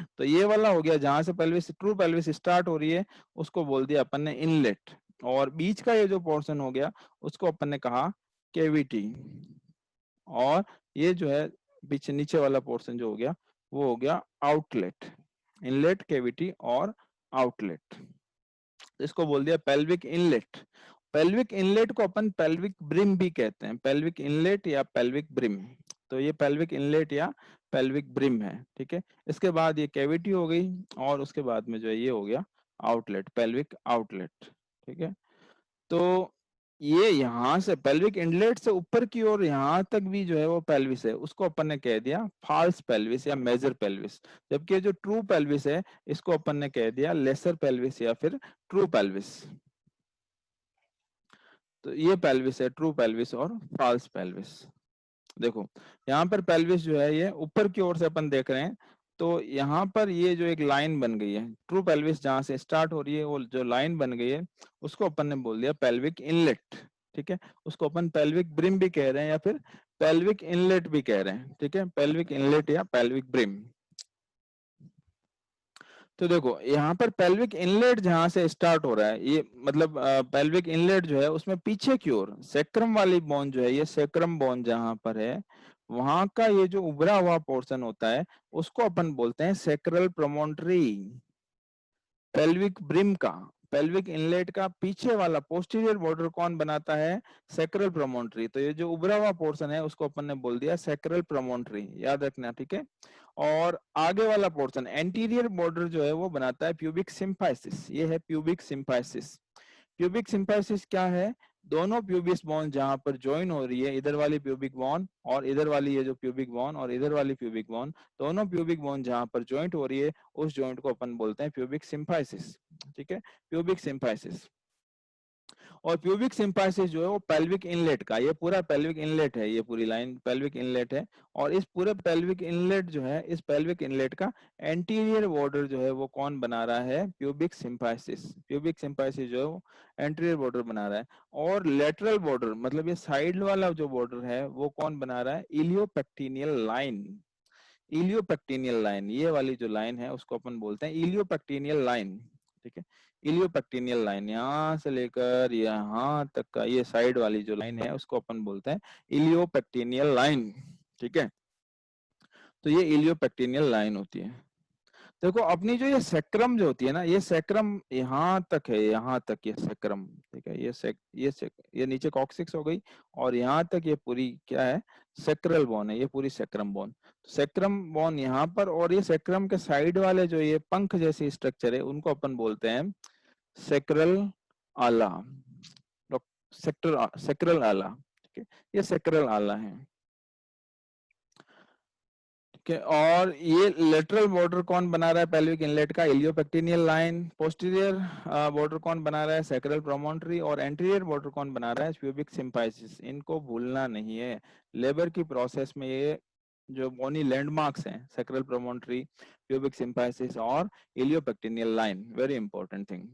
तो ये वाला हो गया जहां से पेल्विस ट्रू पेल्विस स्टार्ट हो रही है उसको बोल दिया अपन ने इनलेट। और बीच का ये जो पोर्शन हो गया उसको अपन ने कहा केविटी। और ये जो है पीछे नीचे वाला पोर्शन जो हो गया वो हो गया आउटलेट। इनलेट, केविटी और आउटलेट, इसको बोल दिया पेल्विक इनलेट। पेल्विक इनलेट को अपन पेल्विक ब्रिम भी कहते हैं, पेल्विक इनलेट या पेल्विक ब्रिम। तो ये पेल्विक इनलेट या पेल्विक ब्रिम है, ठीक है। इसके बाद ये कैविटी हो गई, और उसके बाद में जो है ये हो गया आउटलेट, पेल्विक आउटलेट, ठीक है। तो ये यहाँ से पेल्विक इनलेट से ऊपर की ओर यहाँ तक भी जो है वो पेल्विस है, उसको अपन ने कह दिया फॉल्स पेल्विस या मेजर पेल्विस। जबकि जो ट्रू पेल्विस है इसको अपन ने कह दिया लेसर पेल्विस या फिर ट्रू पेल्विस। तो ये पेल्विस है, ट्रू पेल्विस और फॉल्स पेल्विस। देखो यहाँ पर पेल्विस जो है ये ऊपर की ओर से अपन देख रहे हैं। तो यहाँ पर ये जो एक लाइन बन गई है, ट्रू पेल्विस जहां से स्टार्ट हो रही है वो जो लाइन बन गई है उसको अपन ने बोल दिया पेल्विक इनलेट, ठीक है। उसको अपन पेल्विक ब्रिम भी कह रहे हैं या फिर पेल्विक इनलेट भी कह रहे हैं, ठीक है, पेल्विक इनलेट या पेल्विक ब्रिम। तो देखो यहाँ पर पेल्विक इनलेट जहां से स्टार्ट हो रहा है ये मतलब पेल्विक इनलेट जो है उसमें पीछे की ओर सेक्रम वाली बोन जो है, ये सेक्रम बोन जहां पर है वहां का ये जो उभरा हुआ पोर्शन होता है उसको अपन बोलते हैं सेक्रल प्रोमोन्टरी। पेल्विक ब्रिम का, पेल्विक इनलेट का पीछे वाला पोस्टीरियर बॉर्डर कौन बनाता है? सैक्रल प्रोमोन्टरी। तो ये जो उभरा हुआ पोर्शन है उसको अपन ने बोल दिया सैक्रल प्रोमोन्टरी, याद रखना, ठीक है। और आगे वाला पोर्शन एंटीरियर बॉर्डर जो है वो बनाता है प्यूबिक सिम्फाइसिस, ये है प्यूबिक सिम्फाइसिस। प्यूबिक सिम्फाइसिस क्या है? दोनों प्यूबिस बोन जहां पर ज्वाइन हो रही है, इधर वाली प्यूबिक बोन और इधर वाली ये जो प्यूबिक बोन और इधर वाली प्यूबिक बोन, दोनों प्यूबिक बोन जहां पर ज्वाइंट हो रही है उस ज्वाइंट को अपन बोलते हैं प्यूबिक सिम्फाइसिस, ठीक है, प्यूबिक सिम्फाइसिस। और प्यूबिक सिम्फाइसिस जो है वो पेल्विक इनलेट का, ये पूरा पेल्विक इनलेट है, ये पूरी लाइन पेल्विक इनलेट है। और इस पूरे पेल्विक इनलेट जो है, इस पेल्विक इनलेट का एंटीरियर बॉर्डर जो है वो कौन बना रहा है? Pubic symphysis. प्यूबिक सिम्फाइसिस जो है वो एंटीरियर बॉर्डर बना रहा है। और लेटरल बॉर्डर मतलब ये साइड वाला जो बॉर्डर है वो कौन बना रहा है? इलियोपेक्टिनियल लाइन। इलियोपेक्टिनियल लाइन, ये वाली जो लाइन है उसको अपन बोलते हैं इलियोपेक्टिनियल लाइन, ठीक है। इलियोपेक्टिनियल लाइन यहाँ से लेकर यहाँ तक का ये साइड वाली जो लाइन है उसको अपन बोलते हैं इलियोपेक्टिनियल लाइन, ठीक है। तो ये इलियोपेक्टिनियल लाइन होती है। देखो अपनी जो ये सेक्रम जो होती है ना, ये सेक्रम यहाँ तक है, यहाँ तक ये सेक्रम, ठीक है। ये नीचे कॉक्सिक्स हो गई और यहाँ तक ये पूरी क्या है? सेक्रल बोन है, ये पूरी सेक्रम बोन। सेक्रम बोन यहाँ पर, और ये सेक्रम के साइड वाले जो ये पंख जैसी स्ट्रक्चर है उनको अपन बोलते हैं सेक्रल आला, सेक्रल आला, ठीक है, ये सेक्रल आला है, ठीक है। और ये लेटरल बॉर्डर कौन बना रहा है पेल्विक इनलेट का? इलियोपेक्टिनियल लाइन। पोस्टीरियर बॉर्डर कौन बना रहा है? सैक्रल प्रोमोन्टरी। और एंटीरियर बॉर्डर कौन बना रहा है? Pubic symphysis. इनको भूलना नहीं है, लेबर की प्रोसेस में ये जो बोनी लैंडमार्क्स हैं, सैक्रल प्रोमोनटरी, प्यूबिक सिम्फाइसिस और iliopectineal line, very important thing.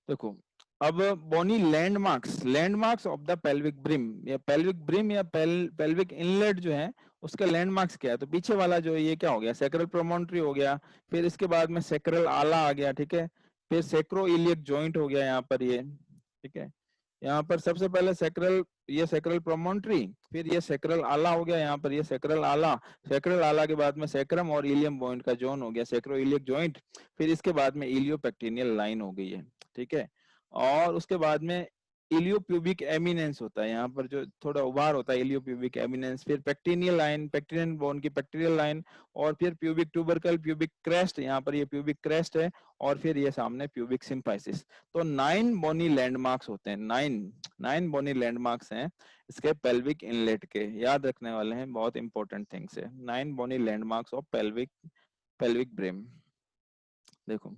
देखो अब bony landmarks, landmarks of the pelvic brim, या पेल्विक ब्रिम या पेल्विक इनलेट जो है उसका लैंडमार्क्स क्या है, तो पीछे वाला जो ये क्या हो गया, सैक्रल प्रोमोनटरी हो गया, फिर इसके बाद में सैक्रल आला आ गया, ठीक है, फिर सैक्रो इलियक जॉइंट हो गया यहाँ पर ये, ठीक है, यहाँ पर सबसे पहले सैक्रल, ये सैक्रल प्रोमोनटरी, फिर ये सैक्रल आला हो गया, यहाँ पर ये सैक्रल आला, सैक्रल आला के बाद में सैक्रम और इलियम पॉइंट का जोन हो गया, सैक्रो इलियक जॉइंट, फिर इसके बाद में इलियोपेक्टिनियल लाइन हो गई है, ठीक है, और उसके बाद में इलियोप्यूबिक एमिनेंस होता है, यहाँ पर जो थोड़ा उभार होता है इलियोप्यूबिक एमिनेंस, फिर पेक्टिनियल लाइन, पेक्टिनियल बोन की पेक्टिनियल लाइन, और फिर प्यूबिक ट्यूबरकल, प्यूबिक क्रेस्ट, यहाँ पर ये प्यूबिक क्रेस्ट है, और फिर ये सामने प्यूबिक सिम्फाइसिस। तो 9 बोनी लैंडमार्क्स होते हैं, 9 बोनी लैंडमार्क्स हैं इसके पेल्विक इनलेट के, याद रखने वाले हैं, बहुत इंपॉर्टेंट थिंग्स है, 9 बोनी लैंडमार्क्स ऑफ पेल्विक ब्रिम। देखो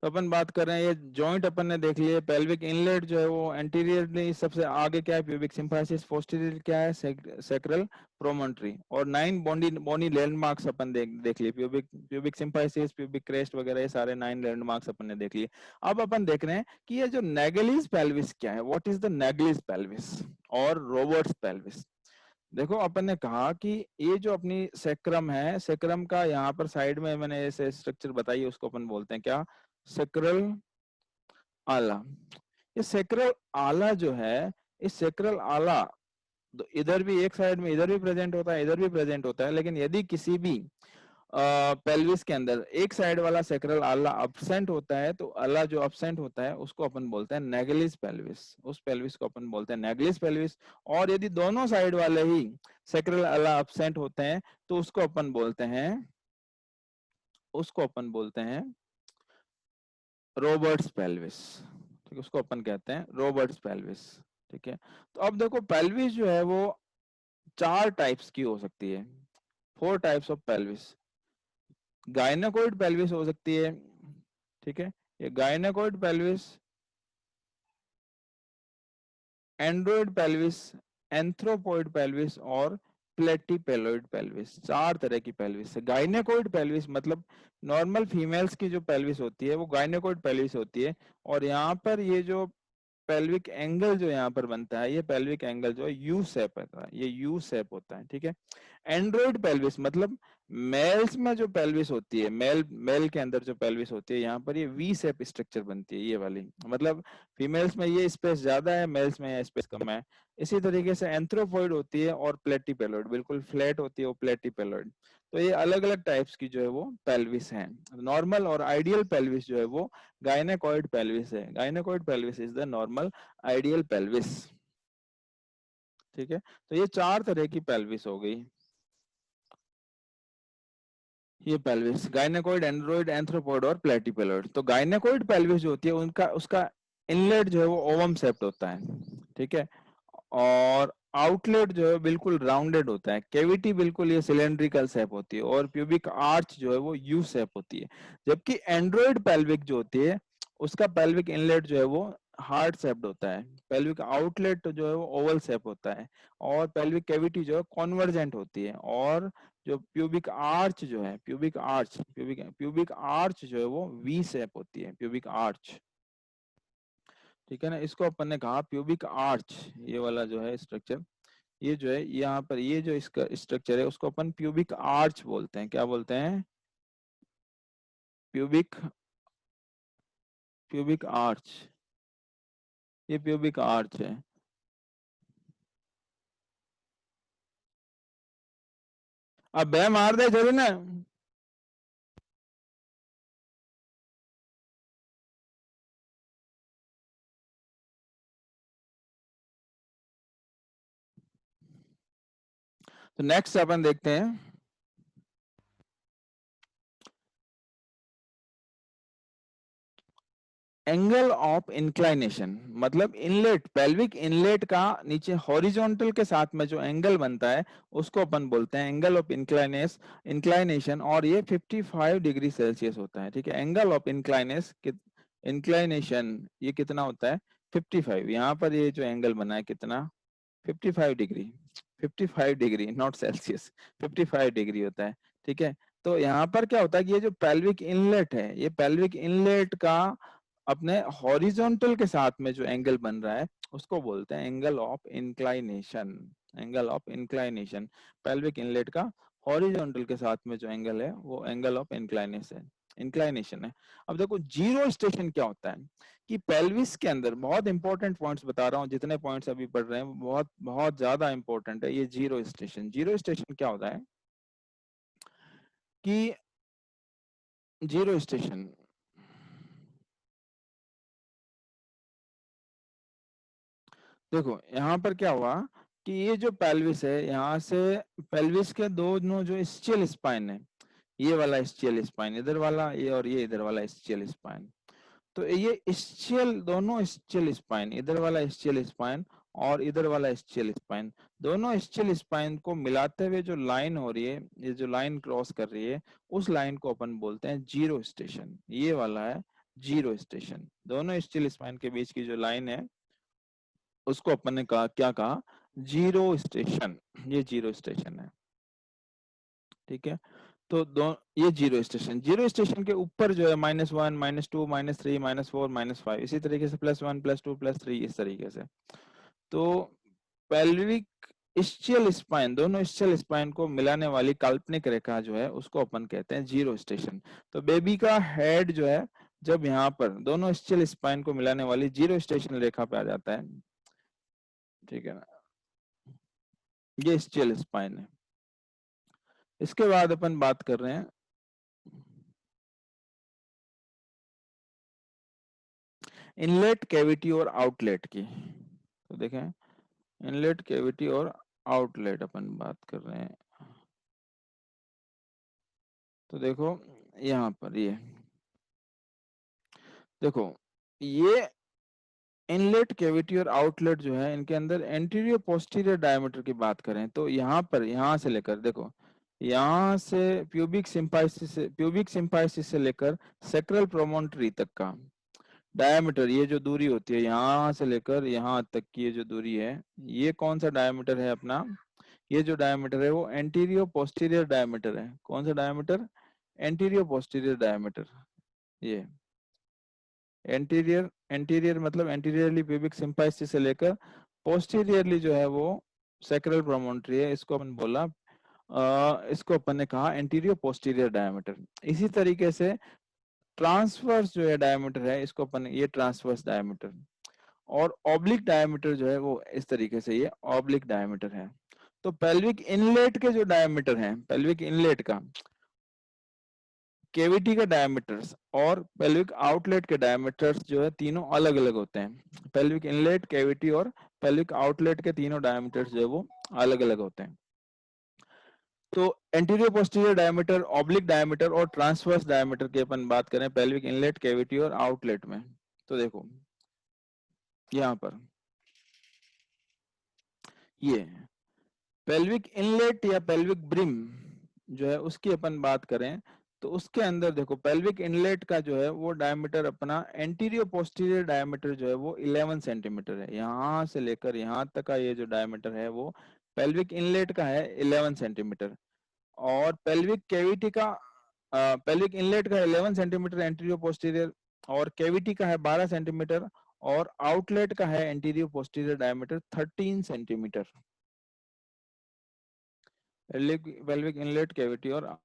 तो अपन बात कर रहे हैं, ये जॉइंट अपन ने देख लिए, पेल्विक इनलेट जो है वो एंटीरियरली सबसे आगे क्या है, प्यूबिक सिम्फाइसिस, पोस्टीरियर क्या है, सैक्रल प्रोमोनटरी, और 9 बोनी लैंडमार्क्स अपन देख लिए, प्यूबिक सिम्फाइसिस, प्यूबिक क्रेस्ट वगैरह, ये सारे 9 लैंडमार्क्स अपन ने देख लिए। अब अपन देख रहे हैं कि ये जो नेगलिस पेल्विस क्या है, व्हाट इज द नेगलिस पेल्विस और रोबर्ट्स पेल्विस। देखो अपन ने कहा कि ये जो अपनी सेक्रम है, सेक्रम का यहाँ पर साइड में मैंने ऐसे स्ट्रक्चर बताई है, उसको अपन बोलते हैं क्या, सेक्रल आला। ये सेक्रल आला जो है, इस सेक्रल आला तो इधर भी एक साइड में इधर भी प्रेजेंट होता है, इधर भी प्रेजेंट होता है, लेकिन यदि किसी भी पेल्विस के अंदर एक साइड वाला सेक्रल आला अब्सेंट होता है, तो आला जो अब्सेंट होता है उसको अपन बोलते हैं नेगलिस पेल्विस, उस पेल्विस को अपन बोलते हैं नेगलिस पेल्विस। और यदि दोनों साइड वाले ही सेक्रल आला अब्सेंट होते हैं तो उसको अपन बोलते हैं रॉबर्ट्स पेल्विस, ठीक है, उसको अपन कहते हैं रॉबर्ट्स पेल्विस, ठीक है। तो अब देखो पेल्विस जो है वो 4 टाइप्स की हो सकती है, 4 टाइप्स ऑफ पेल्विस। गायनेकोइड पेल्विस हो सकती है, ठीक है, ये गायनेकोइड pelvis, Android pelvis, anthropoid pelvis और प्लेटिपेलोइड पेल्विस, 4 तरह की पेल्विस है। गायनेकोइड पेल्विस मतलब नॉर्मल फीमेल्स की जो पेल्विस होती है वो गायनेकोइड पेल्विस होती है, और यहाँ पर ये जो पेल्विक एंगल जो यहाँ पर बनता है, ये पेल्विक एंगल जो है यू शेप होता है, ये यू शेप होता है, ठीक है। एंड्रोइड पेल्विस मतलब मेल्स में जो पेल्विस होती है, मेल के अंदर जो पेल्विस होती है, यहाँ पर ये वी शेप स्ट्रक्चर बनती है, ये वाली, मतलब फीमेल्स में ये स्पेस ज्यादा है, मेल्स में ये स्पेस कम है। इसी तरीके से एंथ्रोपॉइड होती है और प्लेटिपेलोइड, बिल्कुल फ्लैट होती है वो प्लेटिपेलोइड। तो ये अलग अलग टाइप्स की जो है वो पेल्विस हैं। नॉर्मल और आइडियल पेल्विस जो है वो गायनेकोइड पेल्विस है, गायनेकोइड pelvis is the normal ideal pelvis, ठीक है। तो ये 4 तरह की पेल्विस हो गई, ये पेल्विस गायनेकोइड, एंड्रोइड, एंथ्रोपोइड और प्लेटिपेलोइड। तो गायनेकोइड पेल्विस जो होती है उनका उसका इनलेट जो है वो ओवम शेप्ड होता है, ठीक है, और आउटलेट जो है बिल्कुल राउंडेड होता है, कैविटी बिल्कुल ये सिलेंड्रिकल शेप होती है, और प्यूबिक आर्च जो है वो यू शेप होती है। जबकि एंड्रोइड पेल्विक जो होती है उसका पेल्विक इनलेट जो है वो हार्ट शेप्ड होता है, पेल्विक आउटलेट जो है वो ओवल शेप होता है, और पेल्विक कैविटी जो है कॉन्वर्जेंट होती है, और जो प्यूबिक आर्च जो है, प्यूबिक आर्च जो है वो वी शेप होती है, प्यूबिक आर्च, ठीक है ना। इसको अपन ने कहा प्यूबिक आर्च, ये वाला जो है स्ट्रक्चर, ये जो है यहाँ पर ये जो इसका स्ट्रक्चर है उसको अपन प्यूबिक आर्च बोलते हैं, क्या बोलते हैं, प्यूबिक प्यूबिक आर्च, ये प्यूबिक आर्च है। अब बे मार दे जरूर ना। तो नेक्स्ट अपन देखते हैं, एंगल ऑफ इंक्लाइनेशन, मतलब इनलेट, पेल्विक इनलेट का नीचे हॉरिजॉन्टल के साथ में जो एंगल बनता है उसको अपन बोलते हैं एंगल ऑफ इंक्लाइनेशन, और ये 55 डिग्री सेल्सियस होता है, ठीक है। एंगल ऑफ इंक्लाइनेस इंक्लाइनेशन ये कितना होता है 55। यहाँ पर ये जो एंगल बना है कितना 55 degree, 55 degree not Celsius, 55 degree होता है। ठीक है, तो यहाँ पर क्या होता है कि ये जो पेल्विक इनलेट है, ये पेल्विक इनलेट का अपने हॉरिजॉन्टल के साथ में जो एंगल बन रहा है उसको बोलते हैं angle of inclination. Angle of inclination, pelvic inlet का हॉरिजॉन्टल के साथ में जो एंगल है वो एंगल ऑफ इंक्लाइनेशन इंक्लाइनेशन है। अब देखो जीरो स्टेशन क्या होता है कि पेल्विस के अंदर, बहुत इंपॉर्टेंट पॉइंट्स बता रहा हूँ, जितने पॉइंट्स अभी पढ़ रहे हैं बहुत बहुत ज्यादा इंपॉर्टेंट है। ये जीरो स्टेशन, जीरो स्टेशन क्या होता है कि जीरो स्टेशन, देखो यहाँ पर क्या हुआ कि ये जो पेल्विस है, यहाँ से पेल्विस के दोनों जो स्चियल स्पाइन है, ये वाला स्चियल स्पाइन इधर वाला, ये और ये इधर वाला स्चियल स्पाइन, तो ये स्चियल, दोनों स्चियल स्पाइन, इधर वाला स्चियल स्पाइन और इधर वाला स्चियल स्पाइन, दोनों स्चियल स्पाइन को मिलाते हुए जो लाइन हो रही है, ये जो लाइन क्रॉस कर रही है, उस लाइन को अपन बोलते हैं जीरो स्टेशन। ये वाला है जीरो स्टेशन, दोनों स्चियल स्पाइन के बीच की जो लाइन है उसको अपन ने कहा, क्या कहा, जीरो स्टेशन। ये जीरो स्टेशन है। ठीक है, तो दो, ये जीरो स्टेशन, जीरो स्टेशन के ऊपर जो है -1, -2, -3, -4, -5, इसी तरीके से +1, +2, +3, इस तरीके से। तो पेल्विक ischial स्पाइन, दोनों ischial स्पाइन को मिलाने वाली काल्पनिक रेखा जो है उसको अपन कहते हैं जीरो स्टेशन। तो बेबी का हेड जो है जब यहाँ पर दोनों ischial स्पाइन को मिलाने वाली जीरो स्टेशन रेखा पे आ जाता है, ठीक है ना, ये ischial स्पाइन है। इसके बाद अपन बात कर रहे हैं इनलेट कैविटी और आउटलेट की। तो देखें, इनलेट कैविटी और आउटलेट अपन बात कर रहे हैं। तो देखो यहाँ पर ये देखो, ये इनलेट कैविटी और आउटलेट जो है इनके अंदर एंटीरियर पोस्टीरियर डायमीटर की बात करें तो यहाँ पर, यहाँ से लेकर देखो, यहाँ से प्यूबिक सिम्पाइसिस से लेकर सेक्रल प्रोमोन्टरी तक का डायमीटर, ये जो दूरी होती है यहाँ से लेकर यहाँ तक की ये जो दूरी है, ये कौन सा डायमीटर है अपना, ये जो डायमीटर है वो एंटीरियर पोस्टीरियर डायमीटर है। कौन सा डायमीटर, एंटीरियर पोस्टीरियर डायमीटर। ये एंटीरियर, एंटीरियर मतलब एंटीरियरली प्यूबिक सिम्पाइसिस से लेकर पोस्टीरियरली जो है वो सैक्रल प्रोमोन्टरी है, इसको अपन बोला, इसको अपन ने कहा एंटीरियर पोस्टीरियर डायमीटर। इसी तरीके से ट्रांसवर्स जो है डायमीटर है, इसको अपन, ये ट्रांसवर्स डायमीटर, और ऑब्लिक डायमीटर जो है वो इस तरीके से ये ऑब्लिक डायमीटर है। तो पेल्विक इनलेट के जो डायमीटर है, पेल्विक इनलेट का, केविटी का डायमीटर्स और पेल्विक आउटलेट के डायमीटर्स जो है तीनों अलग अलग होते हैं। पेल्विक इनलेट, केविटी और पेल्विक आउटलेट के तीनों डायमीटर्स जो है वो अलग अलग होते हैं। तो anterior posterior diameter, oblique diameter और ट्रांसवर्स डायमीटर की अपन बात करें पेल्विक इनलेट, केविटी और आउटलेट में, तो देखो यहाँ पर ये पेल्विक इनलेट या पेल्विक ब्रिम जो है उसकी अपन बात करें तो उसके अंदर देखो पेल्विक इनलेट का जो है वो डायमीटर अपना, एंटीरियर पोस्टीरियर डायमीटर जो है वो 11 सेंटीमीटर है। यहाँ से लेकर यहाँ तक का ये जो डायमीटर है वो पेल्विक इनलेट का है 11 सेंटीमीटर, और पेल्विक कैविटी का, पेल्विक इनलेट का 11 सेंटीमीटर एंटीरियर पोस्टीरियर, और कैविटी का है 12 सेंटीमीटर, और आउटलेट का है anterior posterior diameter 13 centimetre. Pelvic inlet, cavity और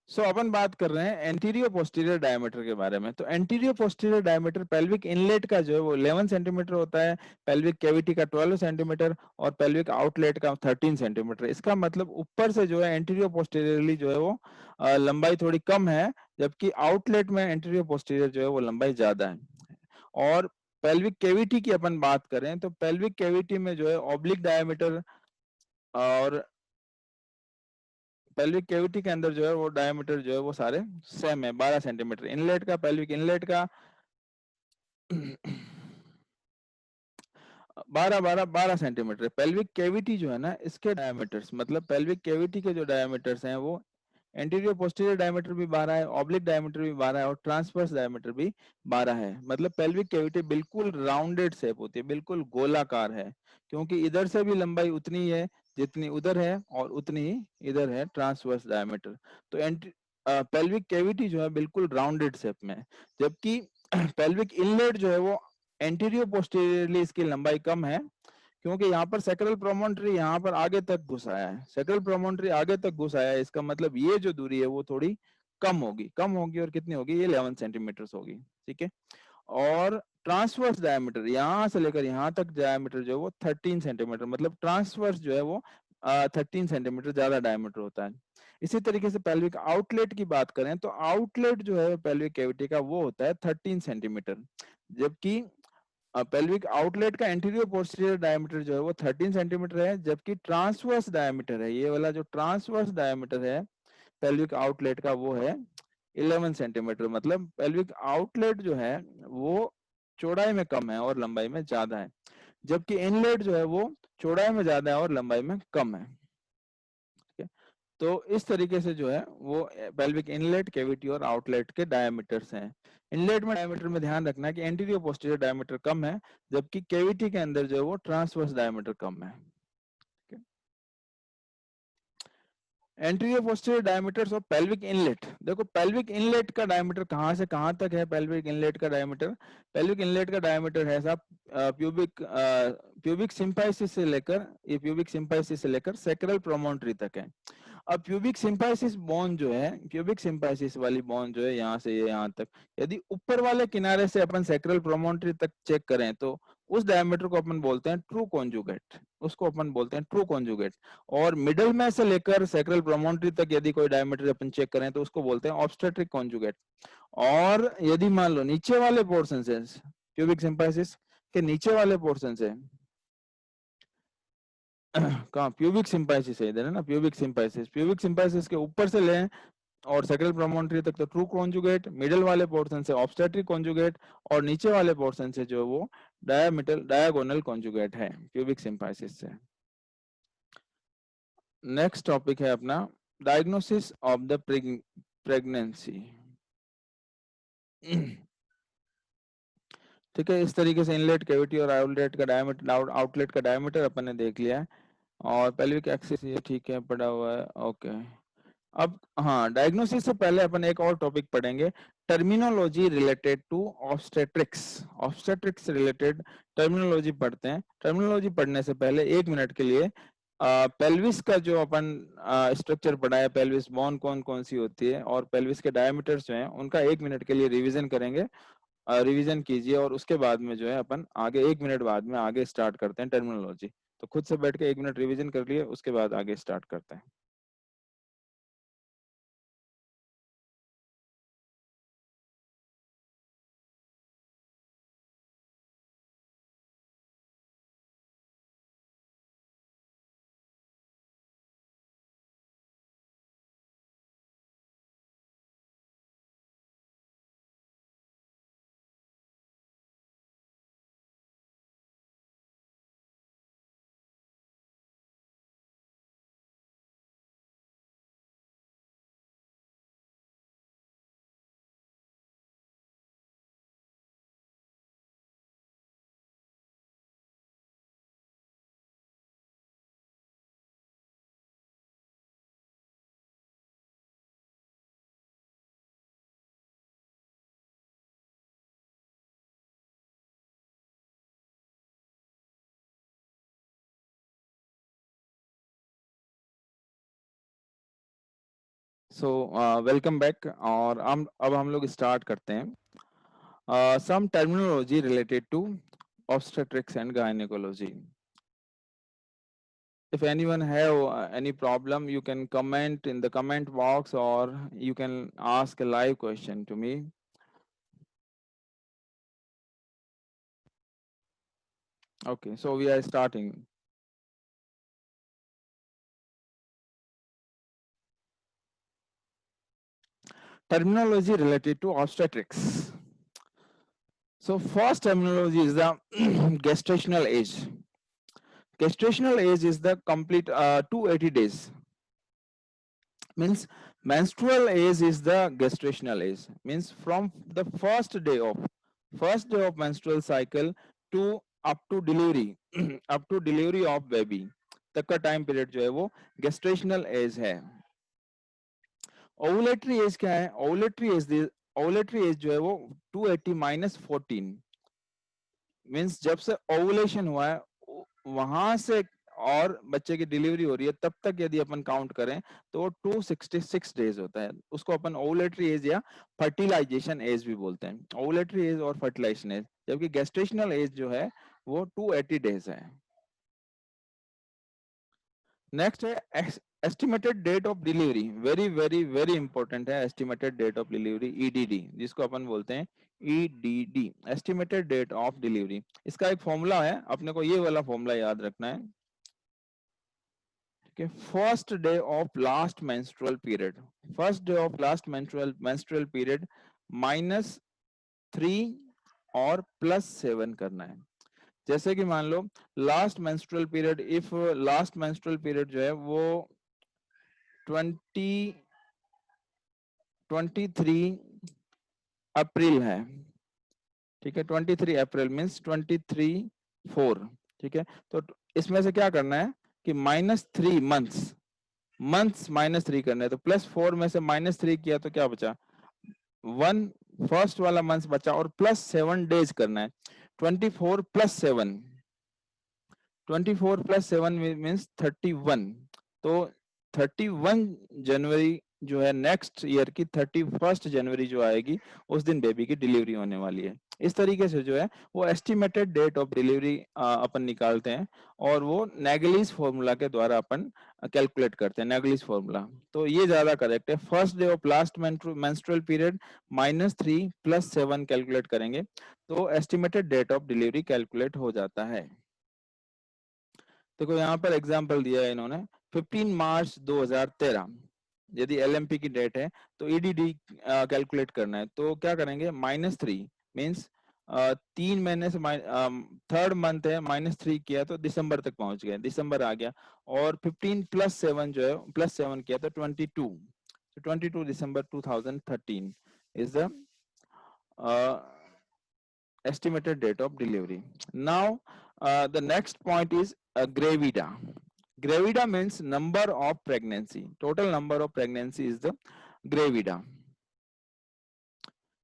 सो अपन बात कर रहे हैं एंटीरियर पोस्टीरियर डायमीटर के बारे में। तो anterior posterior diameter pelvic inlet का जो है वो 11 सेंटीमीटर होता है, पेल्विक कैविटी का 12 सेंटीमीटर और पेल्विक आउटलेट का 13 सेंटीमीटर। इसका मतलब ऊपर से जो है एंटीरियर पोस्टीरियरली जो है वो लंबाई थोड़ी कम है, जबकि आउटलेट में एंटीरियर पोस्टीरियर जो है वो लंबाई ज्यादा है। और पेल्विक कैविटी की अपन बात करें तो पेल्विक कैविटी में जो है ऑब्लिक डायमीटर और पेल्विक कैविटी के अंदर जो है वो डायमीटर जो है वो सारे सेम है, 12 सेंटीमीटर। इनलेट का, पेल्विक इनलेट का 12 सेंटीमीटर। पेल्विक कैविटी जो है ना, इसके डायमीटर्स मतलब पेल्विक कैविटी के जो डायमीटर्स हैं वो एंटीरियर पोस्टीरियर डायमीटर भी 12 है, ऑब्लिक डायमीटर भी 12 है और ट्रांसवर्स डायमीटर भी 12 है। मतलब पेल्विक कैविटी बिल्कुल राउंडेड शेप होती है, बिल्कुल गोलाकार है, क्योंकि इधर से भी लंबाई उतनी ही है जितनी उधर है और उतनी ही इधर है ट्रांसवर्स डायमीटर। तो पेल्विक कैविटी जो है बिल्कुल राउंडेड शेप में है, जबकि पेल्विक इनलेट जो है वो एंटीरियर पोस्टीरियरली इसकी लंबाई कम है, क्योंकि यहाँ पर सेक्रल प्रोमोन्ट्री यहाँ पर आगे तक घुस आया है। सेक्रल प्रोमोन्ट्री आगे तक घुस आया है, इसका मतलब ये जो दूरी है वो थोड़ी कम होगी और कितनी होगी, ये 11 सेंटीमीटर होगी। ठीक है। और ट्रांसवर्स डायमीटर यहाँ से लेकर यहाँ तक डायमीटर जो है वो 13 सेंटीमीटर, मतलब ट्रांसवर्स जो है वो 13 सेंटीमीटर ज्यादा डायमीटर होता है। इसी तरीके से पेल्विक आउटलेट की बात करें तो आउटलेट जो है पेल्विक कैविटी का वो होता है 13 सेंटीमीटर, जबकि पेल्विक आउटलेट का एंटीरियर पोस्टीरियर डायमीटर जो है वो 13 सेंटीमीटर है, जबकि ट्रांसवर्स डायमीटर है, ये वाला जो ट्रांसवर्स डायमीटर है पेल्विक आउटलेट का वो है 11 सेंटीमीटर। मतलब पेल्विक आउटलेट जो है वो चौड़ाई में कम है और लंबाई में ज्यादा है, जबकि इनलेट जो है वो चौड़ाई में ज्यादा है और लंबाई में कम है। ठीक है। तो इस तरीके से जो है वो पेल्विक इनलेट, कैविटी और आउटलेट के डायमीटर्स हैं। इनलेट में डायमीटर में ध्यान रखना है कि एंटीरियर पोस्टीरियर डायमीटर कम है, जबकि कैविटी के अंदर जो है वो ट्रांसवर्स डायमीटर कम है। Anterior posterior diameters of pelvic inlet. देखो पेल्विक इनलेट का डायमीटर कहाँ से कहाँ तक है। पेल्विक इनलेट का डायमीटर, पेल्विक इनलेट का डायमीटर है साहब प्यूबिक सिम्पाइसिस से लेकर, ये प्यूबिक सिम्पाइसिस से लेकर सेक्रल प्रोमोन्ट्री तक है। अब प्यूबिक सिम्पाइसिस बोन जो है, प्यूबिक सिम्पाइसिस वाली बोन जो है यहाँ से ये यहाँ तक, यदि ऊपर वाले किनारे से अपन सेक्रल प्रोमोन्ट्री तक चेक करें तो उस डायमीटर को अपन बोलते हैं ट्रू कॉन्जुगेट, उसको अपन बोलते हैं ट्रू कॉन्जुगेट। और मिडल में से लेकर सेक्रल प्रोमोन्ट्री तक यदि कोई डायमीटर अपन चेक करें तो उसको बोलते हैं ऑब्स्टेट्रिक कॉन्जुगेट। और यदि मान लो नीचे वाले पोर्शन से, प्यूबिक सिम्पाइसिस के नीचे वाले पोर्शन से कहाँ प्यूबिक सिम्पाइसिस है, इधर है ना प्यूबिक सिम्पाइसिस, प्यूबिक सिम्पाइसिस के ऊपर से लें और सेक्रल प्रोमोन्ट्री तक तो ट्रू कॉन्जुगेट, मिडिल वाले पोर्शन से ऑब्स्टेट्रिक कॉन्जुगेट और नीचे वाले पोर्शन से जो वो डायगोनल कॉन्जुगेट है प्यूबिक सिम्पाइसिस से। नेक्स्ट टॉपिक है अपना डायग्नोसिस ऑफ द प्रेगनेंसी। ठीक है। इस तरीके से इनलेट, कैविटी और आउटलेट का डायमीटर, आउटलेट का डायमीटर अपन ने देख लिया है और पेल्विक एक्सिस ये ठीक है पड़ा हुआ है। ओके। अब हाँ, डायग्नोसिस से पहले अपन एक और टॉपिक पढ़ेंगे, terminology related to obstetrics. Obstetrics related terminology पढ़ते हैं। टर्मिनोलॉजी पढ़ने से पहले 1 मिनट के लिए पेल्विस का जो अपन स्ट्रक्चर पढ़ा है, पेल्विस बोन कौन कौन सी होती है और पेल्विस के डायमीटर्स जो हैं उनका 1 मिनट के लिए रिवीजन करेंगे। रिवीजन कीजिए और उसके बाद में जो है अपन आगे 1 मिनट बाद में आगे स्टार्ट करते हैं टर्मिनोलॉजी। तो खुद से बैठ के 1 मिनट रिवीजन कर लिए, उसके बाद आगे स्टार्ट करते हैं। So welcome back. और हम अब हम लोग स्टार्ट करते हैं some terminology related to obstetrics and gynecology. If anyone have any problem, you can comment in the comment box, or you can ask a live question to me. Okay, so we are starting. Terminology related to obstetrics. So first terminology is the gestational age. Gestational age is the complete 280 days. Means menstrual age is the gestational age. Means from the first day of menstrual cycle to up to delivery up to delivery of baby तक का time period जो है वो gestational age है। Ovulatory as क्या है? Ovulatory as जो है वो 280 माइनस 14 मीन्स जब से ओवुलेशन हुआ है वहां से और बच्चे की डिलीवरी हो रही है तब तक यदि अपन काउंट करें तो 266 डेज होता है। उसको अपन ओवुलेटरी एज या फर्टिलाइजेशन एज भी बोलते हैं। ओवुलेटरी एज और फर्टिलाइजेशन एज, जबकि गेस्टेशनल एज जो है वो 280 डेज है। नेक्स्ट है estimated date of delivery. Very very very important है estimated date of delivery, EDD, जिसको अपन बोलते हैं EDD, estimated date of delivery. इसका एक फॉर्मूला है, अपने को ये वाला फॉर्मूला याद रखना है। First day of last menstrual period, first day of last menstrual period -3 और +7 करना है। जैसे कि मान लो last menstrual period, if last menstrual period जो है वो 23 अप्रैल है, ठीक है, 23 अप्रैल मीन्स 23/4, ठीक है। तो इसमें से क्या करना है कि -3 मंथ्स -3 करना है। तो +4 में से -3 किया तो क्या बचा? 1 फर्स्ट वाला मंथ बचा, और +7 डेज करना है। 24 + 7, 24 + 7 मीन्स 31। तो 31 जनवरी जो है नेक्स्ट ईयर की 31 जनवरी जो आएगी उस दिन बेबी की डिलीवरी होने वाली है। इस तरीके से जो है वो एस्टिमेटेड डेट ऑफ डिलीवरी अपन निकालते हैं, और वो नेगलिस फॉर्मूला के द्वारा अपन कैलकुलेट करते हैं, नेगलिस फॉर्मूला। तो ये ज्यादा करेक्ट है। First day of last menstrual period -3 + 7 calculate करेंगे तो estimated date of delivery calculate हो जाता है। देखो यहाँ पर एग्जांपल दिया है इन्होंने, 15 मार्च 2013 यदि एलएमपी की डेट है तो ईडीडी कैलकुलेट करना है। तो क्या करेंगे? -3 मीन्स 3 महीने से थर्ड मंथ है, -3 किया तो दिसंबर तक पहुंच गए, दिसंबर आ गया। और 15 + 7 जो है +7 किया तो 22 दिसंबर 2013 is the estimated date of delivery. Now, the next point is gravida. Gravida means number of pregnancy. Total number of pregnancy is the gravida.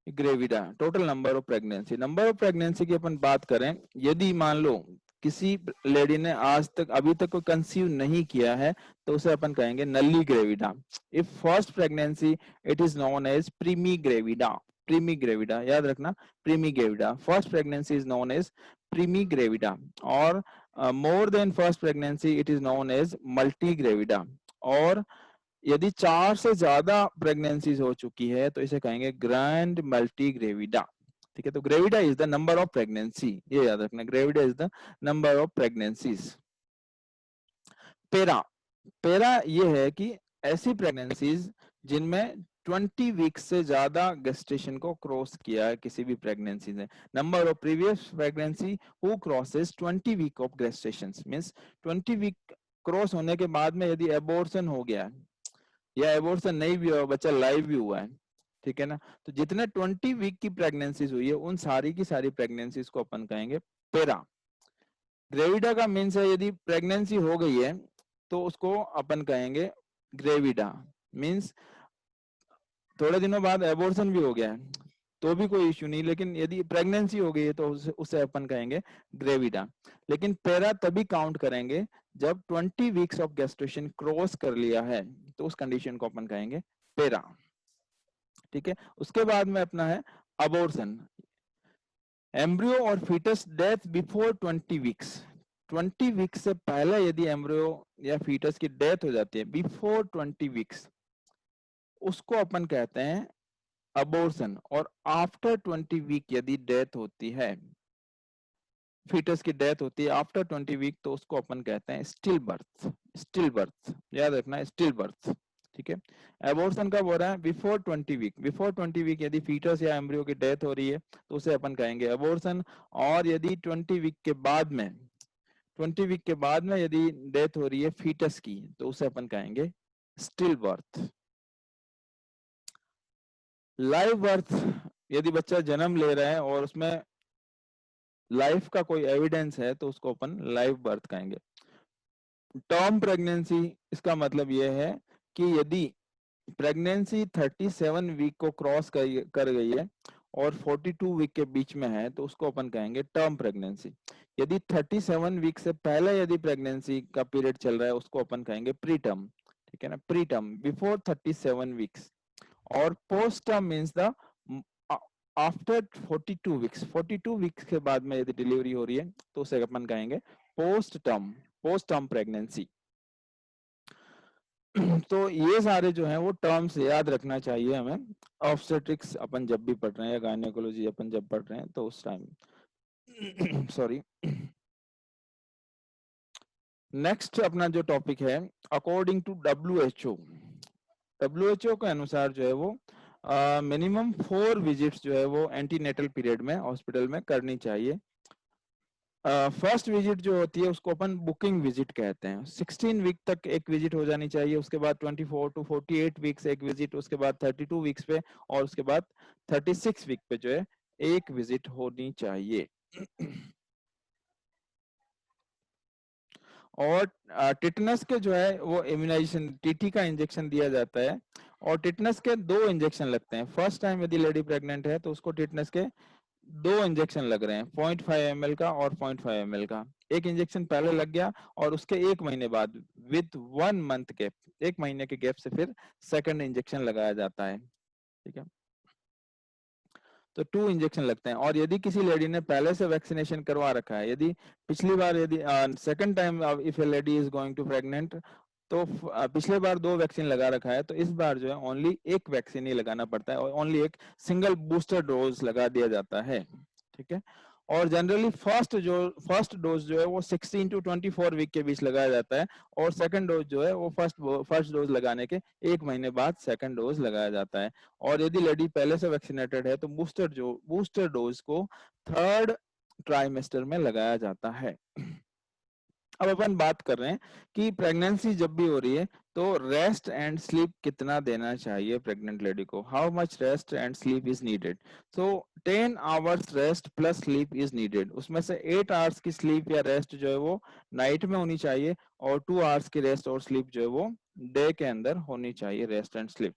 Gravida, total number of pregnancy. Number of pregnancy की अपन बात करें, यदि मान लो किसी lady ने आज तक अभी तक कोई कंसीव नहीं किया है तो उसे अपन कहेंगे nulli gravida. If first pregnancy it is known as primi gravida. Primi gravida याद रखना, primi gravida. First pregnancy is known as primi gravida. और more than first pregnancy it is known as multi gravida. और यदि 4 से ज्यादा pregnancies हो चुकी है तो इसे कहेंगे ग्रैंड मल्टी ग्रेविडा। ठीक है, तो gravida is the number of pregnancy, ये याद रखना, gravida is the number of pregnancies. पेरा, पेरा ये है कि ऐसी प्रेगनेंसीज जिनमें 20 वीक से ज्यादा गेस्टेशन को क्रॉस किया है किसी भी प्रेगनेंसी ने। Number of previous pregnancy who crosses 20 week of gestation means 20 week cross होने के बाद में यदि एबॉर्शन हो गया है या एबॉर्शन नहीं भी हुआ, बच्चा लाइव भी हुआ है, ठीक है ना, तो जितने 20 वीक की प्रेगनेंसीज हुई है उन सारी की सारी प्रेगनेंसीज को अपन कहेंगे पेरा। ग्रेविडा का मीन्स है यदि प्रेगनेंसी हो गई है तो उसको अपन कहेंगे ग्रेविडा। मीन्स थोड़े दिनों बाद एबॉर्शन भी हो गया है तो भी कोई इश्यू नहीं, लेकिन यदि प्रेगनेंसी हो गई है तो उसे अपन कहेंगे ग्रेविडा। लेकिन पेरा तभी काउंट करेंगे जब 20 वीक्स ऑफ गेस्टेशन क्रॉस कर लिया है, तो उस कंडीशन को अपन कहेंगे पेरा, ठीक है। उसके बाद में अपना है अबॉर्शन, एम्ब्रियो और fetus death before 20 weeks, 20 weeks से पहले यदि एम्ब्रियो या फीटस की डेथ हो जाती है बिफोर 20 वीक्स, उसको अपन कहते हैं अबॉर्शन। और आफ्टर 20 वीक यदि डेथ होती है, फीटस की डेथ होती है आफ्टर 20 वीक, तो उसको अपन कहते हैं स्टिल बर्थ, स्टिल बर्थ याद रखना है, स्टिल बर्थ, ठीक है। एबॉर्शन कब हो रहा है? बिफोर 20 वीक, बिफोर 20 वीक यदि फीटस या एम्ब्रियो की डेथ हो रही है तो उसे अपन कहेंगे एबॉर्शन। और यदि 20 वीक के बाद में, 20 वीक के बाद में यदि डेथ हो रही है फीटस की, तो उसे अपन कहेंगे स्टिल बर्थ। लाइव बर्थ, यदि बच्चा जन्म ले रहा है और उसमें लाइफ का कोई एविडेंस है तो उसको अपन लाइव बर्थ कहेंगे। टर्म प्रेगनेंसी, इसका मतलब यह है कि यदि प्रेगनेंसी 37 वीक को क्रॉस कर गई है और 42 वीक के बीच में है तो उसको अपन कहेंगे टर्म प्रेगनेंसी। यदि 37 वीक से पहले यदि प्रेगनेंसी का पीरियड चल रहा है उसको अपन कहेंगे प्री टर्म, ठीक है ना, प्री टर्म बिफोर 37 वीक्स। और post term means the after 42 weeks, 42 weeks के बाद में यदि डिलीवरी हो रही है तो उसे अपन कहेंगे post term, post term pregnancy. तो ये सारे जो हैं वो टर्म्स याद रखना चाहिए हमें, ऑब्स्टेट्रिक्स अपन जब भी पढ़ रहे हैं या गायनेकोलॉजी अपन जब पढ़ रहे हैं तो उस टाइम सॉरी। नेक्स्ट अपना जो टॉपिक है, अकॉर्डिंग टू WHO, WHO के अनुसार जो है वो मिनिमम 4 विजिट्स जो है वो एंटीनेटल पीरियड में हॉस्पिटल में करनी चाहिए। फर्स्ट विजिट जो होती है उसको अपन बुकिंग विजिट कहते हैं, 16 वीक तक एक विजिट हो जानी चाहिए, उसके बाद 24 to 48 वीक्स एक विजिट, उसके बाद 32 वीक्स पे, और उसके बाद 36 वीक पे जो है एक विजिट होनी चाहिए। और टिटनस के जो है वो इम्यूनाइजेशन, टीटी का इंजेक्शन दिया जाता है, और टिटनस के 2 इंजेक्शन लगते हैं। फर्स्ट टाइम यदि लेडी प्रेग्नेंट है तो उसको टिटनस के 2 इंजेक्शन लग रहे हैं, 0.5 ml का और 0.5 ml का। एक इंजेक्शन पहले लग गया और उसके 1 महीने बाद विद 1 मंथ गैप, 1 महीने के गैप से फिर सेकंड इंजेक्शन लगाया जाता है, ठीक है। तो 2 इंजेक्शन लगते हैं। और यदि किसी लेडी ने पहले से वैक्सीनेशन करवा रखा है, यदि पिछली बार यदि second time if a lady is going to pregnant, तो पिछले बार 2 वैक्सीन लगा रखा है तो इस बार जो है ओनली एक वैक्सीन ही लगाना पड़ता है और ओनली एक सिंगल बूस्टर डोज लगा दिया जाता है, ठीक है। और जनरली फर्स्ट डोज जो है वो 16 to 24 वीक के बीच लगाया जाता है, और सेकंड डोज जो है वो फर्स्ट डोज लगाने के 1 महीने बाद सेकंड डोज लगाया जाता है। और यदि लेडी पहले से वैक्सीनेटेड है तो बूस्टर डोज को थर्ड ट्राइमेस्टर में लगाया जाता है। अब अपन बात कर रहे हैं कि प्रेगनेंसी जब भी हो रही है तो रेस्ट एंड स्लीप कितना देना चाहिए प्रेग्नेंट लेडी को, how much rest and sleep is needed. So 10 hours rest plus sleep is needed, उसमें से 8 आवर्स की स्लीप या रेस्ट जो है वो नाइट में होनी चाहिए, और 2 आवर्स की रेस्ट और स्लीप जो है वो डे के अंदर होनी चाहिए, रेस्ट एंड स्लीप।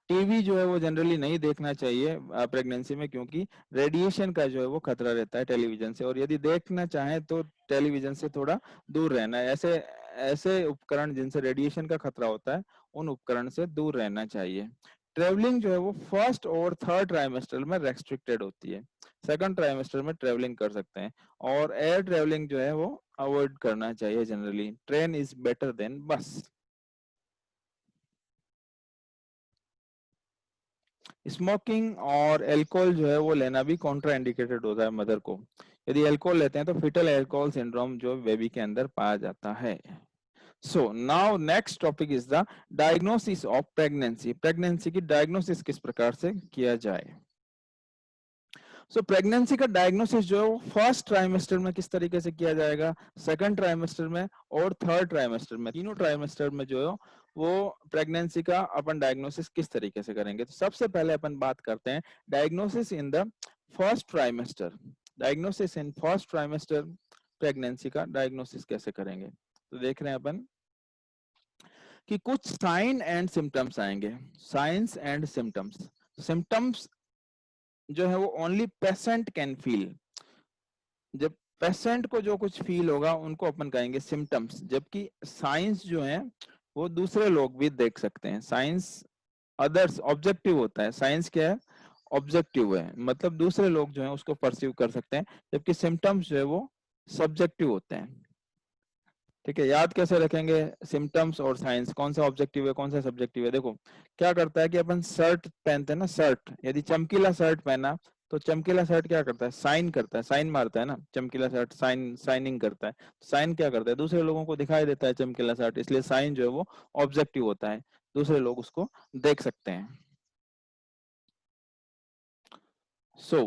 टीवी जो है वो जनरली नहीं देखना चाहिए प्रेगनेंसी में, क्योंकि रेडिएशन का जो है वो खतरा रहता है टेलीविजन से, और यदि देखना चाहें तो टेलीविजन से थोड़ा दूर रहना है। ऐसे ऐसे उपकरण जिनसे रेडिएशन का खतरा होता है उन उपकरण से दूर रहना चाहिए। ट्रेवलिंग जो है वो फर्स्ट और थर्ड ट्राइमेस्टर में रेस्ट्रिक्टेड होती है, सेकंड ट्राइमेस्टर में ट्रेवलिंग कर सकते हैं, और एयर ट्रेवलिंग जो है वो अवॉइड करना चाहिए generally, train is better than बस। स्मोकिंग और अल्कोहल जो है वो लेना भी कॉन्ट्रा इंडिकेटेड होता है मदर को, यदि अल्कोहल लेते हैं तो फिटल अल्कोहल सिंड्रोम जो बेबी के अंदर पाया जाता है। So now next topic is the diagnosis of pregnancy, pregnancy की डायग्नोसिस किस प्रकार से किया जाए। सो प्रेगनेंसी का डायग्नोसिस जो है वो फर्स्ट ट्राइमेस्टर में किस तरीके से किया जाएगा, सेकंड ट्राइमेस्टर में और थर्ड ट्राइमेस्टर में, तीनों ट्राइमेस्टर में जो है वो प्रेगनेंसी का अपन डायग्नोसिस किस तरीके से करेंगे। तो सबसे पहले अपन बात करते हैं diagnosis in the first trimester, diagnosis in first trimester, pregnancy का डायग्नोसिस कैसे करेंगे। तो देख रहे हैं अपन कि कुछ साइन एंड सिम्टम्स आएंगे, साइंस एंड सिम्टम्स। सिम्टम्स जो है वो ओनली पेशेंट कैन फील, जब पेशेंट को जो कुछ फील होगा उनको अपन कहेंगे सिम्टम्स, जबकि साइंस जो है वो दूसरे लोग भी देख सकते हैं। साइंस अदर्स ऑब्जेक्टिव होता है, साइंस क्या है, ऑब्जेक्टिव है, मतलब दूसरे लोग जो है उसको परसीव कर सकते हैं, जबकि सिम्टम्स जो है वो सब्जेक्टिव होते हैं। ठीक है, याद कैसे रखेंगे सिम्टम्स और साइंस, कौन सा ऑब्जेक्टिव है कौन सा सब्जेक्टिव है। देखो क्या करता है कि अपन शर्ट पहनते हैं ना, शर्ट यदि चमकीला शर्ट पहना तो चमकीला शर्ट क्या करता है, साइन करता है, साइन मारता है ना, चमकीला शर्ट साइन, साइनिंग करता है। साइन क्या करता है, दूसरे लोगों को दिखाई देता है चमकीला शर्ट, इसलिए साइन जो है वो ऑब्जेक्टिव होता है, दूसरे लोग उसको देख सकते हैं। सो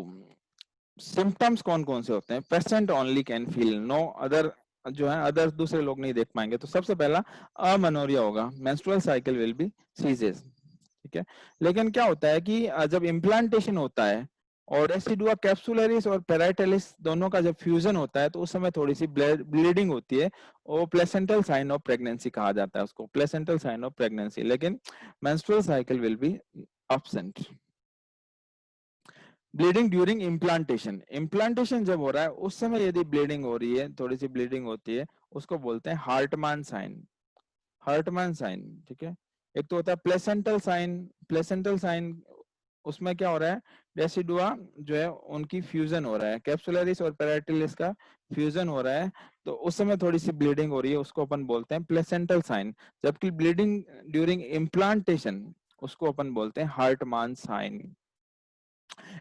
सिम्टम्स कौन कौन से होते हैं, patient only can feel, no other, जो है अदर दूसरे लोग नहीं देख पाएंगे। तो सबसे पहला अमनोरिया होगा, menstrual cycle will be ceases. ठीक है, लेकिन क्या होता है कि जब इम्प्लांटेशन होता है और रेसिडुआ कैप्सुलरिस और पेराइटलिस दोनों का जब फ्यूजन होता है तो उस समय थोड़ी सी ब्लीडिंग होती है, वो प्लेसेंटल साइन ऑफ प्रेगनेंसी कहा जाता है उसको, प्लेसेंटल साइन ऑफ प्रेगनेंसी, लेकिन menstrual cycle will B absent। Bleeding during implantation, implantation जब हो रहा है उस समय यदि ब्लीडिंग हो रही है, थोड़ी सी ब्लीडिंग होती है, उसको बोलते हैं हार्टमान साइन, हार्टमान साइन। ठीक है, एक तो होता है प्लेसेंटल साइन, प्लेसेंटल साइन उसमें क्या हो रहा है, रेसिडुआ जो है उनकी फ्यूजन हो रहा है, कैप्सुलरिस और पेराइटिलिस का फ्यूजन हो रहा है, तो उस समय थोड़ी सी ब्लीडिंग हो रही है, उसको अपन बोलते हैं प्लेसेंटल साइन। जबकि ब्लीडिंग ड्यूरिंग इम्प्लांटेशन उसको अपन बोलते हैं हार्टमान साइन।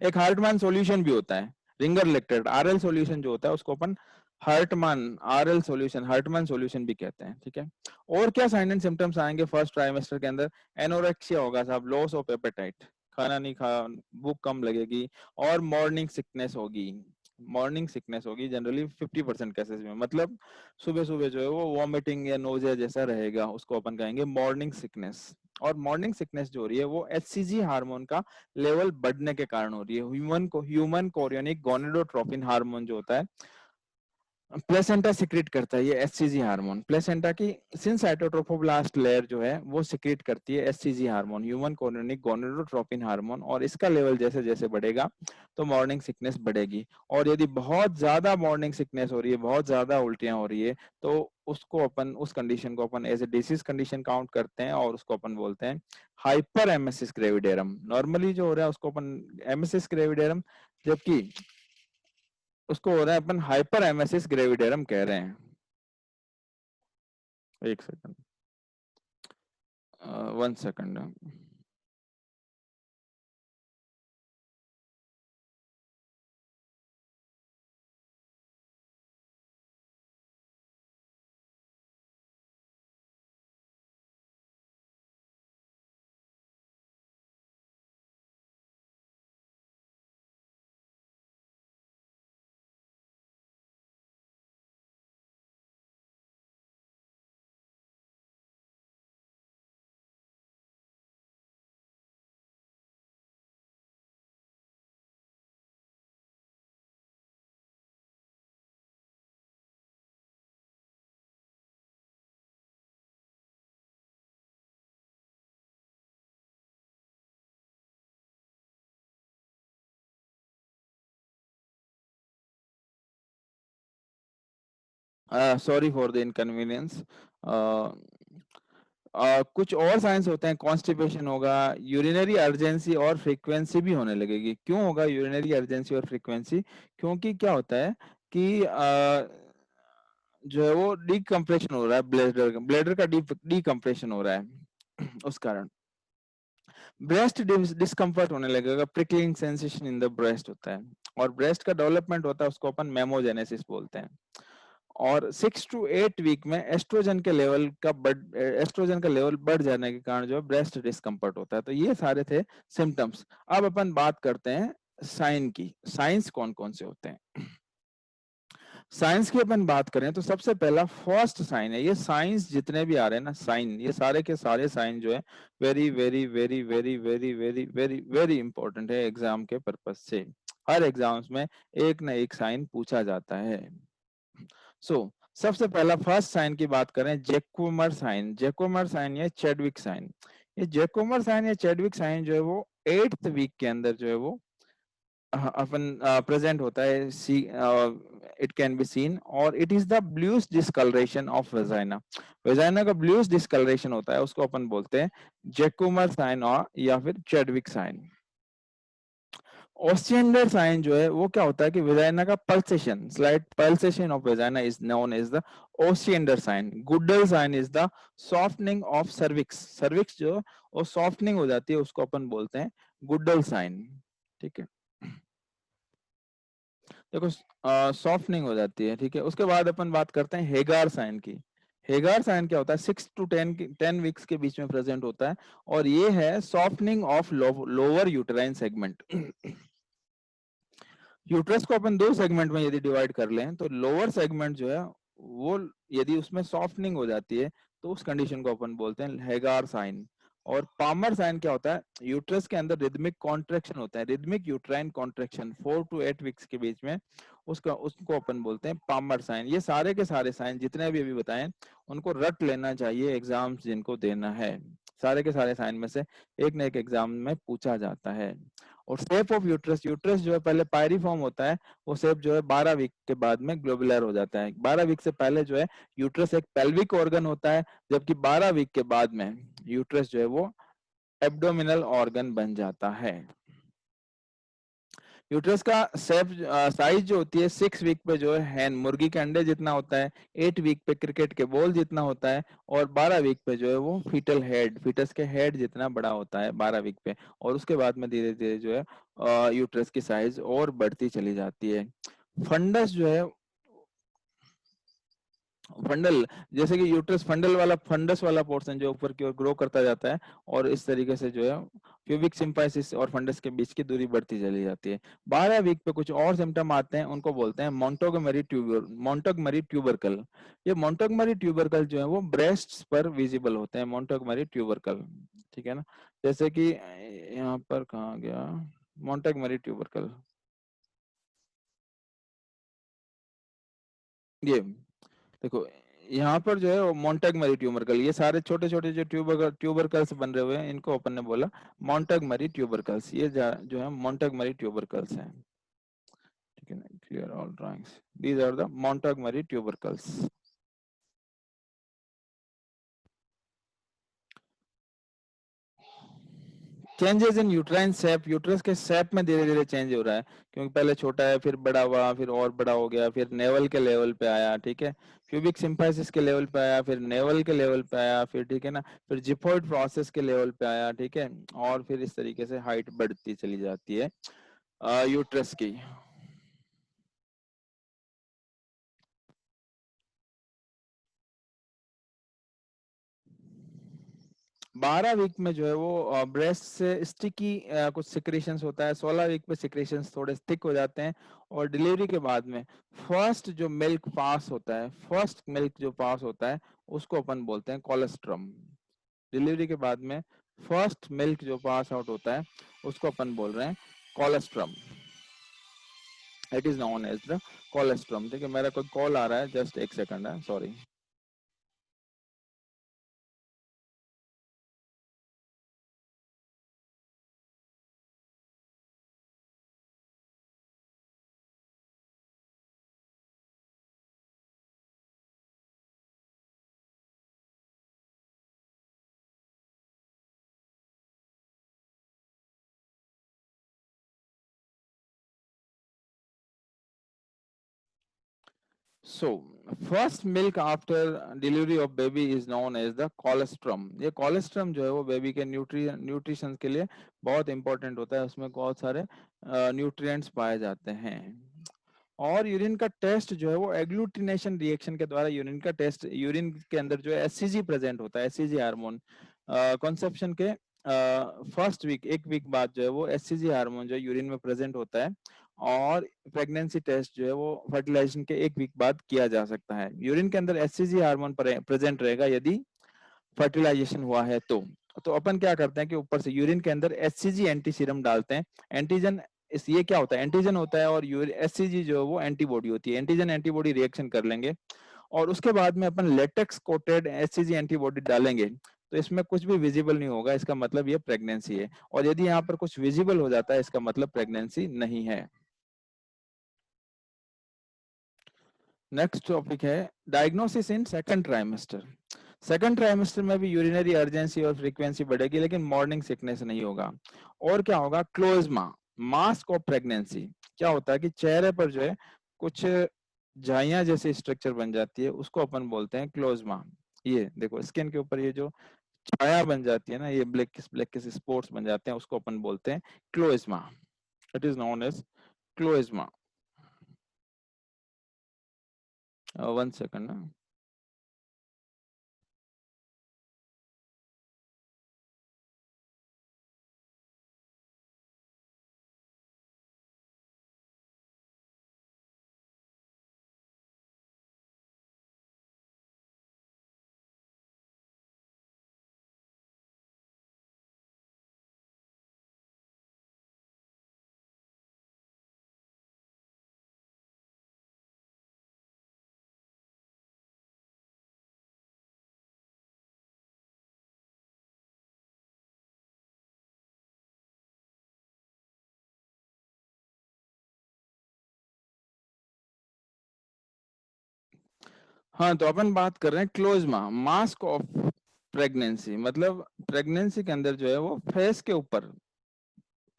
एक हार्टमैन सॉल्यूशन भी होता है, रिंगर लेक्टेट आरएल सॉल्यूशन जो होता है उसको अपन Hartmann RL solution, Hartmann solution भी कहते हैं। ठीक है, और क्या साइन एंड सिम्टम्स आएंगे फर्स्ट ट्राइमेस्टर के अंदर, एनोरेक्सिया होगा साहब, लॉस ऑफ एपेटाइट, खाना नहीं खा, भूख कम लगेगी, और मॉर्निंग सिकनेस होगी, मॉर्निंग सिकनेस होगी जनरली 50% केसेस में, मतलब सुबह सुबह जो है वो वॉमिटिंग या नोजिया जैसा रहेगा, उसको अपन कहेंगे मॉर्निंग सिकनेस। और मॉर्निंग सिकनेस जो हो रही है वो एचसीजी हार्मोन का लेवल बढ़ने के कारण हो रही है, ह्यूमन कोरियोनिक गोनेडोट्रोपिन हार्मोन जो होता है प्लेसेंटा सिक्रेट करता है, ये एचसीजी हार्मोन, प्लेसेंटा की सिंसाइटोट्रोफोब्लास्ट लेयर जो है वो सिक्रेट करती है HCG hormone, human chorionic gonadotropin hormone, और इसका लेवल जैसे जैसे बढ़ेगा तो मॉर्निंग सिकनेस बढ़ेगी। और यदि बहुत ज्यादा मॉर्निंग सिकनेस हो रही है, बहुत ज्यादा उल्टियां हो रही है, तो उसको अपन, उस कंडीशन को अपन as a disease condition count करते हैं और उसको अपन बोलते हैं हाइपर एमेसिस ग्रेविडेरम। नॉर्मली जो हो रहा है उसको अपन एमेसिस ग्रेविडेरम, जबकि उसको हो रहा है अपन हाइपर एमेसिस ग्रेविडेरम कह रहे हैं। एक second, 1 second. Sorry for the inconvenience. कुछ और साइंस होते हैं, कॉन्स्टिपेशन होगा, यूरिनरी अर्जेंसी और फ्रीक्वेंसी भी होने लगेगी। क्यों होगा यूरिनरी अर्जेंसी और फ्रीक्वेंसी, क्योंकि क्या होता है कि जो है वो डीकम्प्रेशन हो रहा है, ब्लेडर ब्लेडर का डीकम्प्रेशन हो रहा है उस कारण ब्रेस्ट डिस्कम्फर्ट होने लगेगा, prickling sensation in the breast होता है, और ब्रेस्ट का डेवलपमेंट होता है उसको अपन मेमोजेनेसिस बोलते हैं। और 6 to 8 वीक में एस्ट्रोजन के लेवल का एस्ट्रोजन का लेवल बढ़ जाने के कारण जो है ब्रेस्ट डिस्कम्फर्ट होता है। तो ये सारे थे सिम्टम्स। अब अपन बात करते हैं साइन की, साइंस कौन कौन से होते हैं। साइंस की अपन बात करें तो सबसे पहला फर्स्ट साइन है, ये साइंस जितने भी आ रहे हैं ना साइन, ये सारे के सारे साइन जो है very very very very very very very very important है एग्जाम के पर्पज से। हर एग्जाम्स में एक ना एक साइन पूछा जाता है। सबसे पहला फर्स्ट साइन की बात करें, जैकोमर साइन, जैकोमर साइन या चैडविक साइन। ये जैकोमर साइन या चैडविक साइन जो है वो 8th वीक के अंदर जो है वो अपन प्रेजेंट होता है, see it can be seen, और it is the bluish discolouration of vagina. Vagina का ब्लूइश डिस्कलरेशन होता है, उसको अपन बोलते हैं जैकुमर साइन और या फिर चैडविक साइन। ओस्टिएंडर साइन जो है वो क्या होता है कि वेजाइना का pulsation, slight pulsation of vagina is known as the Osiander sign. Goodell sign is the softening of cervix, cervix जो वो सॉफ्टनिंग हो जाती है उसको अपन बोलते हैं गुडल साइन। ठीक है, देखो सॉफ्टनिंग हो जाती है। ठीक है, उसके बाद अपन बात करते हैं हेगार साइन की। हेगार साइन क्या होता है, 6 to 10 वीक्स के बीच में प्रेजेंट होता है, और ये है softening of lower uterine segment. Uterus को अपन दो सेगमेंट में यदि डिवाइड कर लें तो लोअर सेगमेंट जो है वो यदि उसमें सॉफ्टनिंग हो जाती है तो उस कंडीशन को अपन बोलते हैं हेगार साइन। और पामर साइन क्या होता है, यूट्रस के अंदर रिदमिक कॉन्ट्रेक्शन होता है, rhythmic uterine contraction 4 to 8 weeks के बीच में, उसका उसको अपन बोलते हैं पामर साइन। ये सारे के सारे साइन जितने भी अभी बताएं उनको रट लेना चाहिए एग्जाम्स जिनको देना है। सारे के सारे साइन में से एक न एक एग्जाम में पूछा जाता है। और शेप ऑफ यूट्रस, यूट्रस जो है पहले पायरीफॉर्म होता है, वो शेप जो है 12 वीक के बाद में ग्लोबुलर हो जाता है। 12 वीक से पहले जो है यूट्रस एक पेल्विक ऑर्गन होता है, जबकि 12 वीक के बाद में यूट्रस जो है वो एब्डोमिनल ऑर्गन बन जाता है। यूट्रस का शेप साइज जो होती है 6 वीक पे जो है हैन मुर्गी के अंडे जितना होता है, 8 वीक पे क्रिकेट के बॉल जितना होता है, और 12 वीक पे जो है वो फीटल हेड, फीटस के हेड जितना बड़ा होता है 12 वीक पे। और उसके बाद में धीरे धीरे जो है यूट्रस की साइज और बढ़ती चली जाती है। फंडस जो है, फंडल, जैसे कि यूट्रस फंडल वाला, फंडस वाला पोर्शन जो ऊपर की ओर ग्रो करता जाता है, और इस तरीके से जो है प्यूबिक सिम्फाइसिस और फंडस के बीच की दूरी बढ़ती चली जाती है। 12 वीक पे कुछ और सिम्टम आते हैं, उनको बोलते हैं मोंटोगमरी ट्यूबरकल। ये मोंटोगमरी ट्यूबरकल जो है वो ब्रेस्ट पर विजिबल होते हैं, मोंटोगमरी ट्यूबरकल। ठीक है ना, जैसे कि यहाँ पर कहा गया मोंटोगमरी ट्यूबरकल, ये देखो यहाँ पर जो है वो मोंटेगमरी ट्यूबरकल, ये सारे छोटे छोटे जो ट्यूबरकल्स बन रहे हुए हैं इनको अपन ने बोला मोंटेगमरी ट्यूबरकल्स। ये जो है मोंटेगमरी ट्यूबरकल्स हैं। ठीक है ना, clear all drawings, these are the Montgomery tubercles. Changes in uterine shape, uterus के शेप में धीरे धीरे चेंज हो रहा है, क्योंकि पहले छोटा है फिर बड़ा हुआ, फिर और बड़ा हो गया, फिर नेवल के लेवल पे आया। ठीक है, क्यूबिक सिम्फाइसिस के लेवल पे आया, फिर नेवल के लेवल पे आया, फिर ठीक है ना, फिर जिफॉइड प्रोसेस के लेवल पे आया। ठीक है, और फिर इस तरीके से हाइट बढ़ती चली जाती है यूट्रस की। 12 वीक में जो है वो ब्रेस्ट से स्टिकी कुछ सिक्रेशंस होता है, 16 वीक पे सिक्रेशंस थोड़े थिक हो जाते हैं, और डिलीवरी के बाद में फर्स्ट जो मिल्क पास होता है, फर्स्ट मिल्क जो पास होता है उसको अपन बोलते हैं कोलेस्ट्रम। डिलीवरी के बाद में फर्स्ट मिल्क जो पास आउट होता है उसको अपन बोल रहे हैं colostrum. It is known as the colostrum. ठीक है, मेरा कोई कॉल आ रहा है, जस्ट एक सेकंड है, sorry. So, first milk after delivery of baby is known as the colostrum. ये colostrum जो है वो बेबी के न्यूट्रिशन के लिए बहुत इंपॉर्टेंट होता है, उसमें बहुत सारे न्यूट्रिएंट्स पाए जाते हैं। और यूरिन का टेस्ट जो है वो एग्लूटिनेशन रिएक्शन के द्वारा यूरिन का टेस्ट, यूरिन के अंदर जो है एससीजी प्रेजेंट होता है, एससीजी हार्मोन कॉन्सेप्शन के फर्स्ट वीक, एक वीक बाद जो है वो एससीजी हार्मोन जो यूरिन में प्रेजेंट होता है। और प्रेगनेंसी टेस्ट जो है वो फर्टिलाइजेशन के एक वीक बाद किया जा सकता है। यूरिन के अंदर एससीजी हार्मोन प्रेजेंट रहेगा यदि फर्टिलाइजेशन हुआ है तो अपन क्या करते हैं कि ऊपर से यूरिन के अंदर एचसीजी एंटी सीरम डालते हैं। एंटीजन, इस ये क्या होता है, एंटीजन होता है, और एचसीजी जो है वो एंटीबॉडी होती है। एंटीजन एंटीबॉडी रिएक्शन कर लेंगे, और उसके बाद में अपन लेटेक्स कोटेड एचसीजी एंटीबॉडी डालेंगे, तो इसमें कुछ भी विजिबल नहीं होगा, इसका मतलब ये प्रेगनेंसी है। और यदि यहाँ पर कुछ विजिबल हो जाता है, इसका मतलब प्रेगनेंसी नहीं है। नेक्स्ट टॉपिक है diagnosis in second trimester. Second trimester में भी यूरिनरी अर्जेंसी और फ्रीक्वेंसी बढ़ेगी, लेकिन मॉर्निंग सिकनेस नहीं होगा। और क्या होगा, क्लोज्मा, मास्क ऑफ प्रेगनेंसी। क्या होता है कि चेहरे पर जो है कुछ झाइयां जैसी स्ट्रक्चर बन जाती है, उसको अपन बोलते हैं क्लोज्मा। ये देखो स्किन के ऊपर ये जो छाया बन जाती है ना, ये ब्लैक स्पॉट्स बन जाते हैं, उसको अपन बोलते हैं chloasma. It is known as chloasma. 1 second ना। हाँ, तो अपन बात कर रहे हैं क्लोज्मा, मास्क ऑफ प्रेगनेंसी। मतलब प्रेगनेंसी के अंदर जो है वो फेस के ऊपर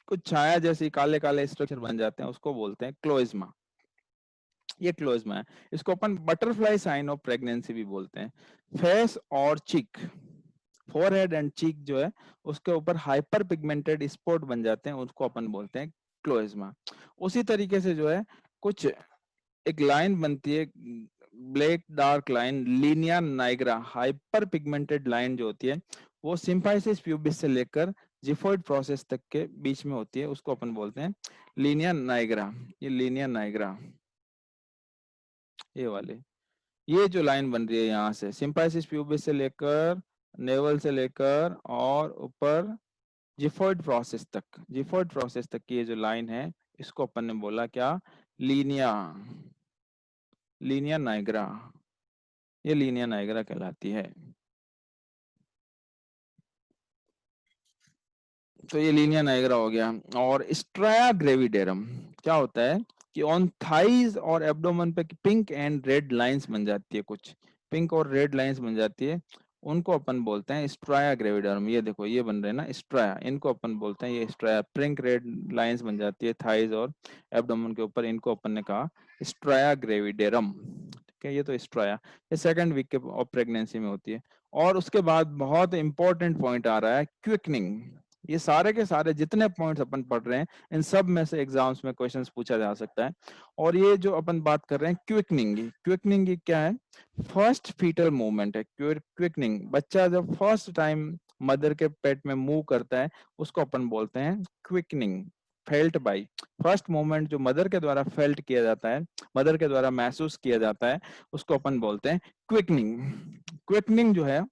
कुछ छाया जैसी काले काले स्ट्रक्चर बन जाते हैं, उसको बोलते हैं क्लोज्मा। ये क्लोज्मा है। इसको अपन बटरफ्लाई साइन ऑफ प्रेगनेंसी भी बोलते हैं। फेस और चीक, फोरहेड एंड चीक जो है उसके ऊपर हाइपर पिगमेंटेड स्पॉट बन जाते हैं, उसको अपन बोलते हैं क्लोज्मा। उसी तरीके से जो है कुछ एक लाइन बनती है, black dark line, linea nigra, hyper pigmented line जो होती है वो सिम्फाइसिस प्यूबिस से लेकर जिफोइड प्रोसेस तक के बीच में होती है, उसको अपन बोलते हैं लीनिया नाइग्रा। ये लीनिया नाइग्रा, ये वाले, ये जो लाइन बन रही है यहाँ से सिम्फाइसिस प्यूबिस से लेकर नेवल से लेकर और ऊपर जिफोइड प्रोसेस तक, जिफोइड प्रोसेस तक की ये जो लाइन है, इसको अपन ने बोला क्या, लीनिया, लीनिया नाइग्रा। ये लीनिया नाइग्रा कहलाती है। तो ये लीनिया नाइग्रा हो गया। और स्ट्राया ग्रेविडेरम क्या होता है कि ऑन थाइज और एब्डोमेन पे पिंक एंड रेड लाइंस बन जाती है, कुछ पिंक और रेड लाइंस बन जाती है, उनको अपन बोलते हैं स्ट्राया ग्रेविडेरम। ये देखो ये बन रहे हैं ना स्ट्राया, इनको अपन बोलते हैं ये स्ट्राया, पिंक रेड लाइंस बन जाती है थाइज और एब्डोमेन के ऊपर, इनको अपन ने कहा स्ट्राया ग्रेविडेरम। ठीक है, ये तो स्ट्राया, ये सेकंड वीक के ऑफ प्रेगनेंसी में होती है। और उसके बाद बहुत इंपॉर्टेंट पॉइंट आ रहा है, क्विकनिंग। ये सारे के सारे जितने पॉइंट्स अपन पढ़ रहे हैं, इन सब में से एग्जाम्स में क्वेश्चंस पूछा जा सकता है। और ये जो अपन बात कर रहे हैं क्विकनिंग, क्विकनिंग क्या है, फर्स्ट फीटल मूवमेंट है। क्विकनिंग, बच्चा जब फर्स्ट टाइम मदर के पेट में मूव करता है, उसको अपन बोलते हैं quickening. Felt by, first movement जो मदर के द्वारा फेल्ट किया जाता है, मदर के द्वारा महसूस किया जाता है, उसको अपन बोलते हैं क्विकनिंग। क्विकनिंग जो है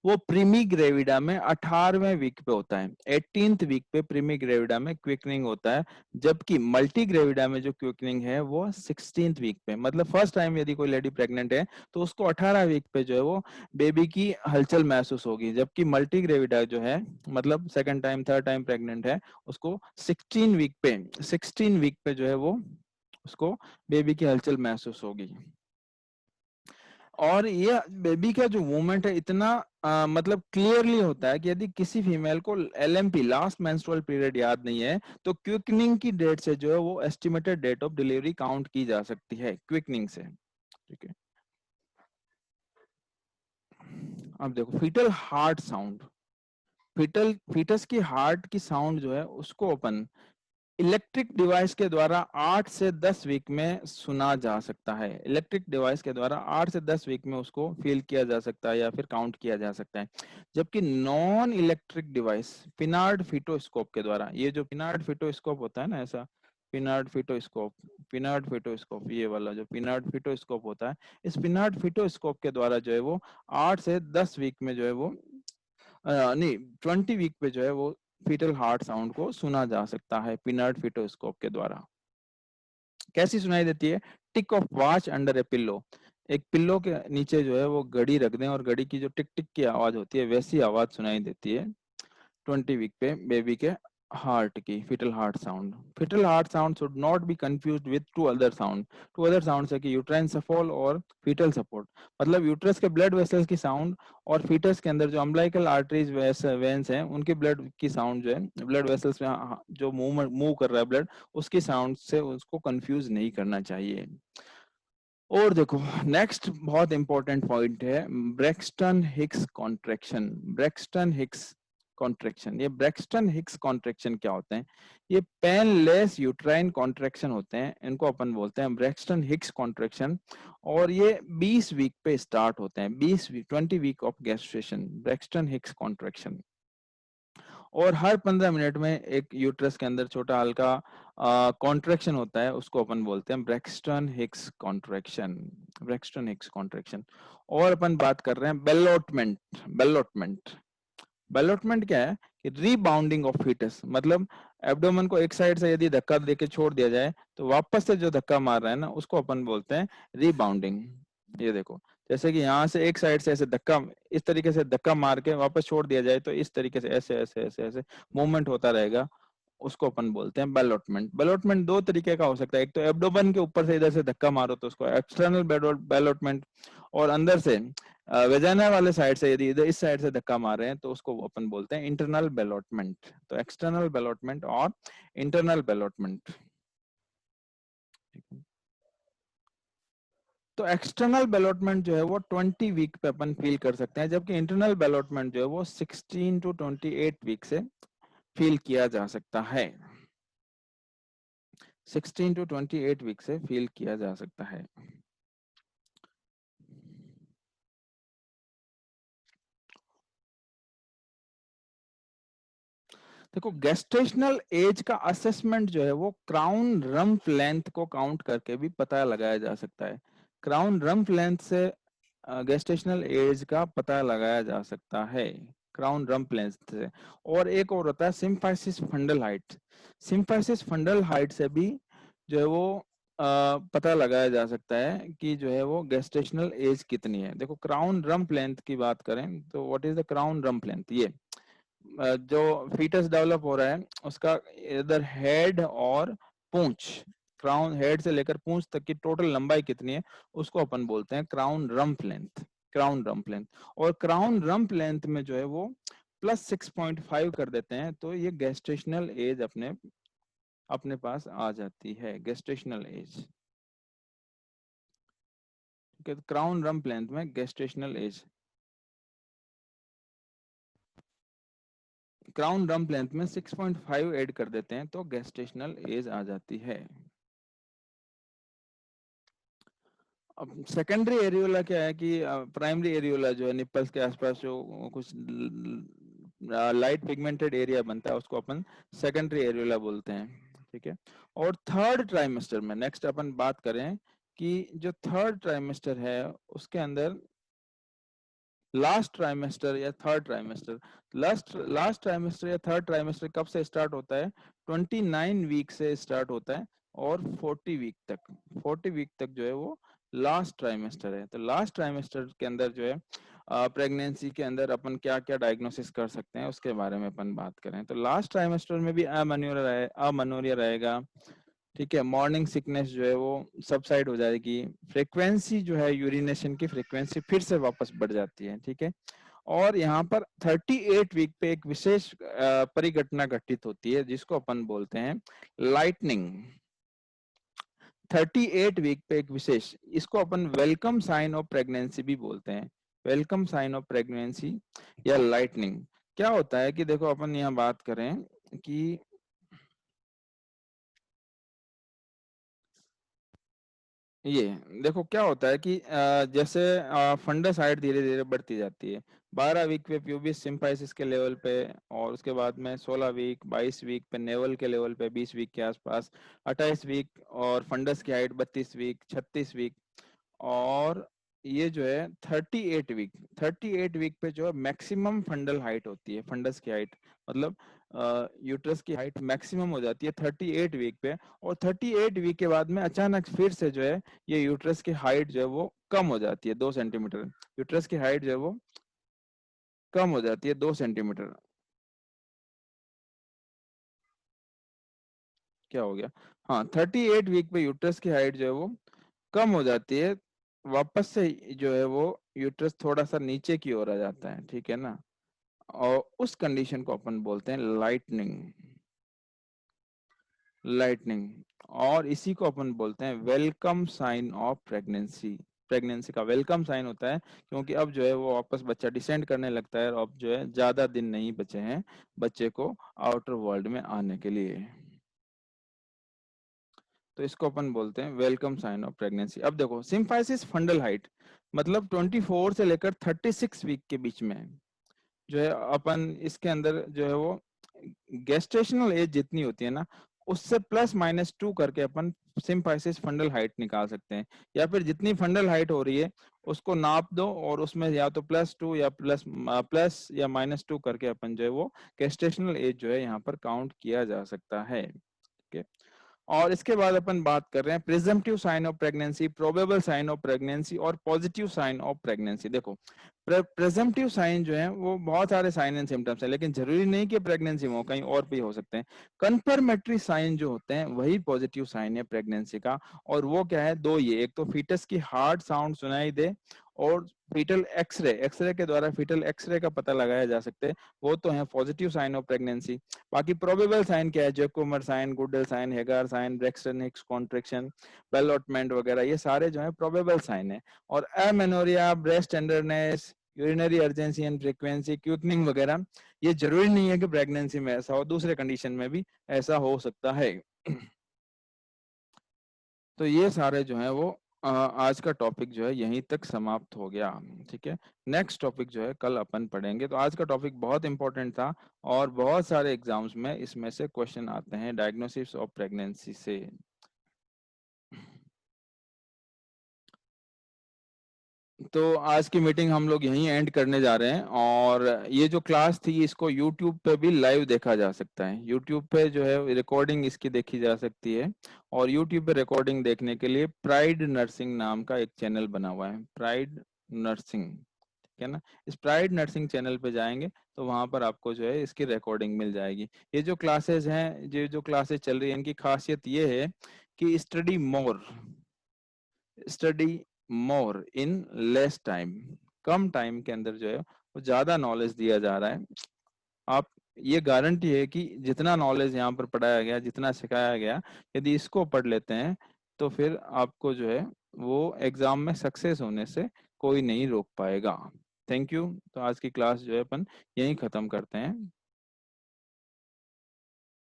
वो प्रीमी ग्रेविडा में 18वें वीक पे होता है, 18th वीक पे प्रीमी ग्रेविडा में क्विकनिंग होता है। जबकि मल्टी ग्रेविडा में जो क्विकनिंग है वो 16th वीक पे, मतलब फर्स्ट टाइम यदि कोई लेडी प्रेग्नेंट है तो उसको 18 वीक पे जो है वो बेबी की हलचल महसूस होगी। जबकि मल्टी ग्रेविडा जो है, मतलब second time third time pregnant है, उसको 16 वीक पे जो है वो उसको बेबी की हलचल महसूस होगी। और ये बेबी का जो मूवमेंट है इतना मतलब क्लियरली होता है कि यदि किसी फीमेल को एलएमपी, लास्ट मेंस्ट्रुअल पीरियड, याद नहीं है, तो क्विकनिंग की डेट से जो है वो estimated date of delivery count की जा सकती है क्विकनिंग से। ठीक है, अब देखो फीटल हार्ट साउंड, फीटस की हार्ट की साउंड जो है उसको अपन इलेक्ट्रिक डिवाइस के द्वारा 8 से 10 वीक में सुना जा सकता है। इलेक्ट्रिक डिवाइस के द्वारा 8 से 10 वीक में उसको फील किया जा सकता है या फिर काउंट किया जा सकता है। जबकि नॉन इलेक्ट्रिक डिवाइस पिनार्ड फिटोस्कोप के द्वारा, ये जो पिनार्ड फिटोस्कोप होता है ना ऐसा, पिनार्ड फिटोस्कोप, पिनार्ड फिटोस्कोप, ये वाला जो पिनार्ड फिटोस्कोप होता है, इस पिनार्ड फिटोस्कोप के द्वारा जो है वो 8 से 10 वीक में जो है वो नहीं 20 वीक पे जो है वो फीटल हार्ट साउंड को सुना जा सकता है पिनर्ड फिटोस्कोप के द्वारा। कैसी सुनाई देती है, tick of watch under a pillow. एक पिल्लो के नीचे जो है वो घड़ी रख दें और घड़ी की जो टिक टिक की आवाज होती है वैसी आवाज सुनाई देती है 20 वीक पे बेबी के हार्ट की, foetal heart sound. Foetal heart sound should not be confused with two other sounds है कि यूट्राइन सफोल और फीटल सपोर्ट। मतलब यूट्रस के ब्लड वेसल्स की साउंड और फीटस के अंदर जो अम्बिलिकल आर्टरीज वेन्स हैं उनके ब्लड की साउंड जो है, ब्लड वेसल्स में जो मूव कर रहा है ब्लड, उसकी साउंड से उसको कंफ्यूज नहीं करना चाहिए। और देखो नेक्स्ट बहुत इंपॉर्टेंट पॉइंट है Braxton Hicks contraction. Braxton Hicks contraction, ये ब्रेक्सटन हिक्स कॉन्ट्रैक्शन क्या होते हैं? ये पेनलेस यूट्राइन कॉन्ट्रैक्शन होते हैं, इनको अपन बोलते हैं ब्रेक्सटन हिक्स कॉन्ट्रैक्शन। और ये 20 वीक पे स्टार्ट होते हैं, 20 week of gestation, Braxton Hicks contraction. और हर 15 मिनट में एक यूट्रस के अंदर छोटा हल्का कॉन्ट्रैक्शन होता है, उसको अपन बोलते हैं Braxton Hicks contraction, Braxton Hicks contraction. और अपन बात कर रहे हैं बेलोटमेंट। बेलोटमेंट, बेलोटमेंट क्या है कि रीबाउंडिंग ऑफ फीटस, मतलब एब्डोमेन को एक साइड से यदि धक्का देके छोड़ दिया जाए तो वापस से जो धक्का मार रहा है ना उसको अपन बोलते हैं रीबाउंडिंग। ये देखो जैसे कि यहाँ से एक साइड से ऐसे धक्का, इस तरीके से धक्का मार के वापस छोड़ दिया जाए तो इस तरीके से ऐसे ऐसे ऐसे ऐसे मूवमेंट होता रहेगा, उसको अपन बोलते हैं बेलोटमेंट। बेलोटमेंट दो तरीके का हो सकता है, एक तो एब्डोमेन के ऊपर से इधर से धक्का मारो तो उसको एक्सटर्नल बेलोटमेंट, और अंदर से वेजाइना वाले साइड से यदि इधर इस साइड से धक्का मार रहे हैं तो उसको अपन बोलते हैं इंटरनल बेलोटमेंट। तो एक्सटर्नल बेलोटमेंट और इंटरनल बेलोटमेंट। तो एक्सटर्नल बेलोटमेंट जो है वो 20 वीक पे अपन फील कर सकते हैं, जबकि इंटरनल बेलोटमेंट जो है वो 16 to 28 वीक से फील किया जा सकता है। 16 to 28 वीक से फील किया जा सकता है। देखो गेस्टेशनल एज का असेसमेंट जो है वो क्राउन रम्प लेंथ को काउंट करके भी पता लगाया जा सकता है। क्राउन रम्प लेंथ से गेस्टेशनल एज का पता लगाया जा सकता है, क्राउन रम्प लेंथ से। और एक और होता है symphysis fundal height. Symphysis fundal height से भी जो है वो पता लगाया जा सकता है कि जो है वो गेस्टेशनल एज कितनी है। देखो क्राउन रम्प लेंथ की बात करें तो what is the crown rump length, ये जो फीटस डेवलप हो रहा है उसका इधर हेड और पूंछ, क्राउन हेड से लेकर पूंछ तक की टोटल लंबाई कितनी है उसको अपन बोलते हैं crown rump length, crown rump length. और क्राउन रम्प लेंथ में जो है वो +6.5 कर देते हैं तो ये गेस्टेशनल एज अपने अपने पास आ जाती है, गेस्टेशनल एज। ठीक है, क्राउन रम्प लेंथ में gestational age, crown rump length में 6.5 ऐड कर देते हैं तो गेस्टेशनल एज आ जाती है। अब सेकेंडरी एरियोला क्या है कि प्राइमरी एरियोला जो है निप्पल्स के आसपास जो कुछ लाइट पिगमेंटेड एरिया बनता है उसको अपन सेकेंडरी एरियोला बोलते हैं। ठीक है, और थर्ड ट्राइमेस्टर में नेक्स्ट अपन बात करें कि जो थर्ड ट्राइमेस्टर है उसके अंदर लास्ट ट्राइमेस्टर या थर्ड ट्राइमेस्टर, लास्ट ट्राइमेस्टर या थर्ड ट्राइमेस्टर कब से स्टार्ट होता है? 29 वीक से स्टार्ट होता है और 40 वीक तक, 40 वीक तक जो है वो लास्ट ट्राइमेस्टर है। तो लास्ट ट्राइमेस्टर के अंदर जो है प्रेगनेंसी के अंदर अपन क्या क्या डायग्नोसिस कर सकते हैं उसके बारे में अपन बात करें तो लास्ट ट्राइमेस्टर में भी अमेनोरिया रहेगा। ठीक है, मॉर्निंग सिकनेस जो है वो सबसाइड हो जाएगी, फ्रीक्वेंसी जो है यूरिनेशन की फ्रीक्वेंसी फिर से वापस बढ़ जाती है। ठीक है, और यहाँ पर 38 वीक पे एक विशेष परिघटना घटित होती है जिसको अपन बोलते हैं लाइटनिंग। 38 वीक पे एक विशेष, इसको अपन वेलकम साइन ऑफ प्रेगनेंसी भी बोलते हैं, वेलकम साइन ऑफ प्रेगनेंसी या लाइटनिंग। क्या होता है कि देखो अपन यहाँ बात करें कि ये देखो क्या होता है कि जैसे फंडस हाइट धीरे धीरे बढ़ती जाती है, 12 वीक पे प्यूबिस सिम्फाइसिस के लेवल पे, और उसके बाद में 16 वीक 22 वीक पे नेवल के लेवल पे, 20 वीक के आसपास 28 वीक, और फंडस की हाइट 32 वीक 36 वीक, और ये जो है 38 वीक पे जो है मैक्सिमम फंडल हाइट होती है, फंडस की हाइट मतलब यूट्रस की हाइट मैक्सिमम हो जाती है 38 वीक पे। और 38 वीक के बाद में अचानक फिर से जो है ये यूट्रस की हाइट जो है वो कम हो जाती है 2 सेंटीमीटर। यूट्रस की हाइट जो है वो कम हो जाती है 2 सेंटीमीटर। क्या हो गया? हाँ, 38 वीक पे यूट्रस की हाइट जो है वो कम हो जाती है, वापस से जो है वो यूट्रस थोड़ा सा नीचे की ओर आ जाता है, ठीक है ना। और उस कंडीशन को अपन बोलते हैं लाइटनिंग। लाइटनिंग। और इसी को अपन बोलते हैं welcome sign of pregnancy. Pregnancy का वेलकम साइन होता है, क्योंकि अब जो है वो वापस बच्चा डिसेंड करने लगता है, और अब जो है ज्यादा दिन नहीं बचे हैं बच्चे को आउटर वर्ल्ड में आने के लिए। तो इसको अपन बोलते हैं वेलकम साइन ऑफ प्रेगनेंसी। अब देखो, सिम्फाइसिस फंडल हाइट मतलब 24 से लेकर 36 वीक के बीच में जो है अपन इसके अंदर जो है वो गेस्टेशनल एज जितनी होती है ना, उससे +-2 करके अपन सिम्फाइसिस फंडल हाइट निकाल सकते हैं। या फिर जितनी फंडल हाइट हो रही है उसको नाप दो, और उसमें या तो +2 या प्लस या -2 करके अपन जो है वो गेस्टेशनल एज जो है यहाँ पर काउंट किया जा सकता है। ठीक है। और इसके बाद अपन बात कर रहे हैं presumptive sign of pregnancy, probable sign of pregnancy और पॉजिटिव साइन ऑफ प्रेगनेंसी। देखो, प्रेजम्पटिव साइन जो है वो बहुत सारे साइन एंड सिम्टम्स है, लेकिन जरूरी नहीं कि प्रेगनेंसी में हो, कहीं और भी हो सकते हैं। कंफर्मेटरी साइन जो होते हैं वही पॉजिटिव साइन है प्रेगनेंसी का। और वो क्या है? दो, ये एक तो फीटस की हार्ट साउंड सुनाई दे, और फीटल एक्सरे, एक्सरे के द्वारा फीटल एक्सरे का पता लगाया जा सकते हैं, वो तो है पॉजिटिव साइन ऑफ प्रेगनेंसी। बाकी प्रोबेबल साइन क्या है? Jacquemier sign, Goodell sign, Hegar sign, Braxton Hicks contraction, ballottement वगैरह, ये सारे जो है प्रोबेबल साइन है। और amenorrhoea, breast tenderness, urinary urgency and frequency, quickening वगैरह, ये जरूरी नहीं है कि प्रेगनेंसी में ऐसा हो, दूसरे कंडीशन में भी ऐसा हो सकता है। तो ये सारे जो है वो आज का टॉपिक जो है यहीं तक समाप्त हो गया। ठीक है। नेक्स्ट टॉपिक जो है कल अपन पढ़ेंगे। तो आज का टॉपिक बहुत इंपॉर्टेंट था, और बहुत सारे एग्जाम्स में इसमें से क्वेश्चन आते हैं डायग्नोसिस ऑफ प्रेगनेंसी से। तो आज की मीटिंग हम लोग यहीं एंड करने जा रहे हैं, और ये जो क्लास थी इसको यूट्यूब पे भी लाइव देखा जा सकता है। यूट्यूब पे जो है रिकॉर्डिंग इसकी देखी जा सकती है, और यूट्यूब पे रिकॉर्डिंग देखने के लिए प्राइड नर्सिंग नाम का एक चैनल बना हुआ है, प्राइड नर्सिंग। ठीक है ना। इस प्राइड नर्सिंग चैनल पे जाएंगे तो वहां पर आपको जो है इसकी रिकॉर्डिंग मिल जाएगी। ये जो क्लासेस हैं, ये जो क्लासेस चल रही है, इनकी खासियत ये है कि study more in less time, come time के अंदर जो है वो ज्यादा नॉलेज दिया जा रहा है। आप, ये गारंटी है कि जितना नॉलेज यहाँ पर पढ़ाया गया, जितना सिखाया गया, यदि इसको पढ़ लेते हैं तो फिर आपको जो है वो एग्जाम में सक्सेस होने से कोई नहीं रोक पाएगा। Thank you. तो आज की क्लास जो है अपन यहीं खत्म करते हैं।